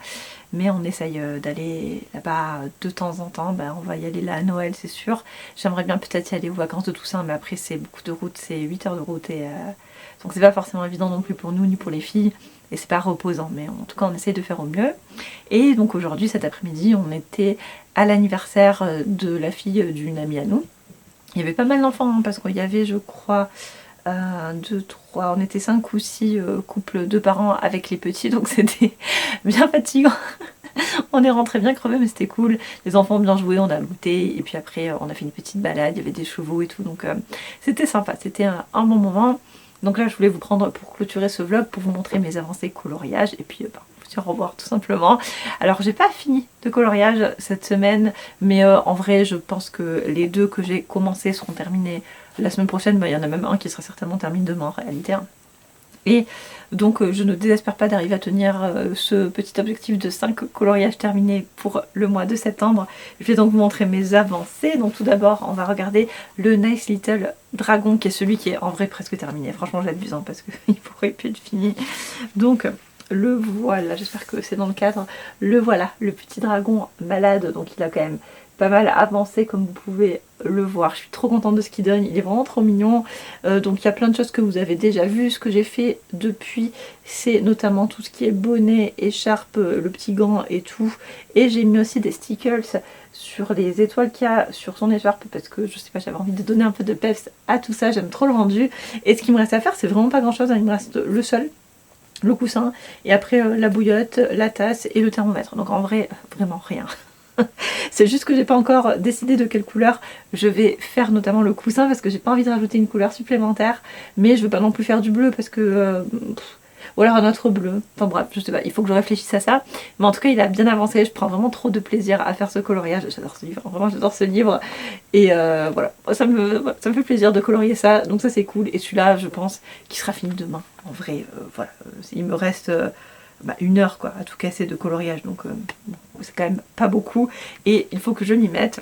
mais on essaye d'aller là-bas de temps en temps. Ben, on va y aller là à Noël, c'est sûr. J'aimerais bien peut-être y aller aux vacances de Toussaint, mais après c'est beaucoup de route, c'est 8 heures de route et donc c'est pas forcément évident non plus pour nous ni pour les filles. Et c'est pas reposant, mais en tout cas on essaye de faire au mieux. Et donc aujourd'hui, cet après-midi, on était à l'anniversaire de la fille d'une amie à nous. Il y avait pas mal d'enfants, hein, parce qu'il y avait, je crois, 2, 3, on était 5 ou 6 couples de parents avec les petits, donc c'était bien fatigant. On est rentré bien crevé, mais c'était cool. Les enfants ont bien joué, on a goûté, et puis après on a fait une petite balade, il y avait des chevaux et tout, donc c'était sympa, c'était un bon moment. Donc là je voulais vous prendre pour clôturer ce vlog, pour vous montrer mes avancées coloriage, et puis vous dire au revoir tout simplement. Alors j'ai pas fini de coloriage cette semaine, mais en vrai je pense que les 2 que j'ai commencé seront terminés la semaine prochaine. Il y en a même un qui sera certainement terminé demain en réalité. Et donc je ne désespère pas d'arriver à tenir ce petit objectif de 5 coloriages terminés pour le mois de septembre. Je vais donc vous montrer mes avancées. Donc tout d'abord on va regarder le Nice Little Dragon, qui est celui qui est en vrai presque terminé. Franchement j'abuse parce qu'il pourrait plus être fini. Donc le voilà, j'espère que c'est dans le cadre. Le voilà, le petit dragon malade, donc il a quand même pas mal avancé comme vous pouvez le voir. Je suis trop contente de ce qu'il donne, il est vraiment trop mignon. Donc il y a plein de choses que vous avez déjà vues. Ce que j'ai fait depuis, c'est notamment tout ce qui est bonnet, écharpe, le petit gant et tout. Et j'ai mis aussi des stickers sur les étoiles qu'il y a sur son écharpe, parce que je sais pas, j'avais envie de donner un peu de peps à tout ça, j'aime trop le rendu. Et ce qu'il me reste à faire, c'est vraiment pas grand chose, il me reste le sol, le coussin, et après la bouillotte, la tasse et le thermomètre. Donc en vrai, vraiment rien. C'est juste que j'ai pas encore décidé de quelle couleur je vais faire, notamment le coussin, parce que j'ai pas envie de rajouter une couleur supplémentaire, mais je veux pas non plus faire du bleu parce que ou alors un autre bleu, enfin bref, je sais pas, il faut que je réfléchisse à ça. Mais en tout cas il a bien avancé, je prends vraiment trop de plaisir à faire ce coloriage. J'adore ce livre, vraiment j'adore ce livre. Et voilà, ça me fait plaisir de colorier ça, donc ça c'est cool. Et celui-là je pense qu'il sera fini demain. En vrai, voilà, il me reste 1 heure quoi, à tout casser de coloriage, donc c'est quand même pas beaucoup et il faut que je m'y mette.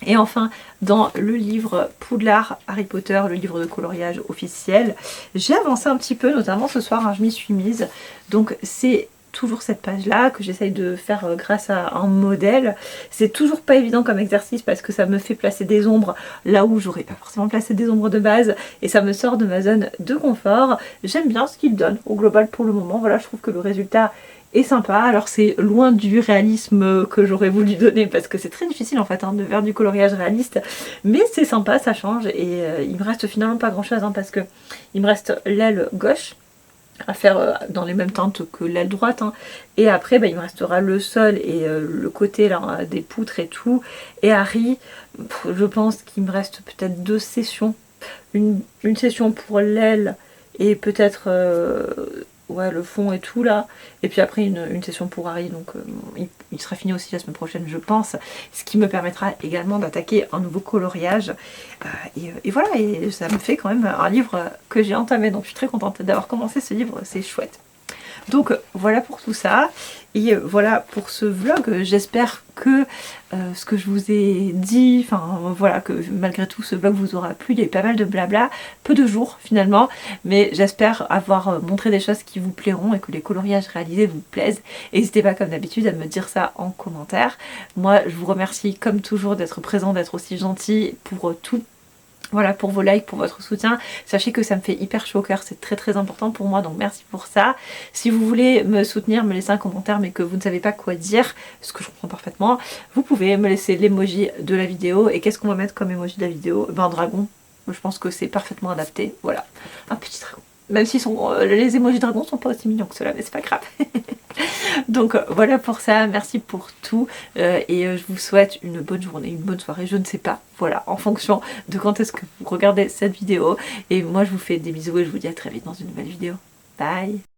Et enfin, dans le livre Poudlard Harry Potter, le livre de coloriage officiel, j'ai avancé un petit peu, notamment ce soir, hein, je m'y suis mise. Donc c'est toujours cette page là que j'essaye de faire grâce à un modèle. C'est toujours pas évident comme exercice parce que ça me fait placer des ombres là où j'aurais pas forcément placé des ombres de base et ça me sort de ma zone de confort. J'aime bien ce qu'il donne au global pour le moment. Voilà, je trouve que le résultat est sympa. Alors c'est loin du réalisme que j'aurais voulu donner parce que c'est très difficile en fait de faire du coloriage réaliste, mais c'est sympa, ça change. Et il me reste finalement pas grand chose parce que il me reste l'aile gauche à faire dans les mêmes teintes que l'aile droite, et après il me restera le sol et le côté là des poutres et tout. Et Harry, je pense qu'il me reste peut-être 2 sessions, une session pour l'aile et peut-être ouais, le fond et tout là, et puis après une session pour Harry, donc il sera fini aussi la semaine prochaine je pense, ce qui me permettra également d'attaquer un nouveau coloriage. Et voilà, et ça me fait quand même un livre que j'ai entamé, donc je suis très contente d'avoir commencé ce livre, c'est chouette. Donc voilà pour tout ça, et voilà pour ce vlog. J'espère que ce que je vous ai dit, enfin voilà, que malgré tout ce vlog vous aura plu. Il y a eu pas mal de blabla, peu de jours finalement, mais j'espère avoir montré des choses qui vous plairont et que les coloriages réalisés vous plaisent. N'hésitez pas comme d'habitude à me dire ça en commentaire. Moi je vous remercie comme toujours d'être présent, d'être aussi gentil pour tout. Voilà, pour vos likes, pour votre soutien. Sachez que ça me fait hyper chaud au cœur, c'est très important pour moi, donc merci pour ça. Si vous voulez me soutenir, me laisser un commentaire mais que vous ne savez pas quoi dire, ce que je comprends parfaitement, vous pouvez me laisser l'emoji de la vidéo. Et qu'est-ce qu'on va mettre comme emoji de la vidéo? Ben un dragon, je pense que c'est parfaitement adapté, voilà, un petit dragon. Même si les emojis dragons sont pas aussi mignons que cela, mais c'est pas grave. Donc voilà pour ça, merci pour tout et je vous souhaite une bonne journée, une bonne soirée, je ne sais pas, voilà, en fonction de quand est-ce que vous regardez cette vidéo. Et moi je vous fais des bisous et je vous dis à très vite dans une nouvelle vidéo. Bye!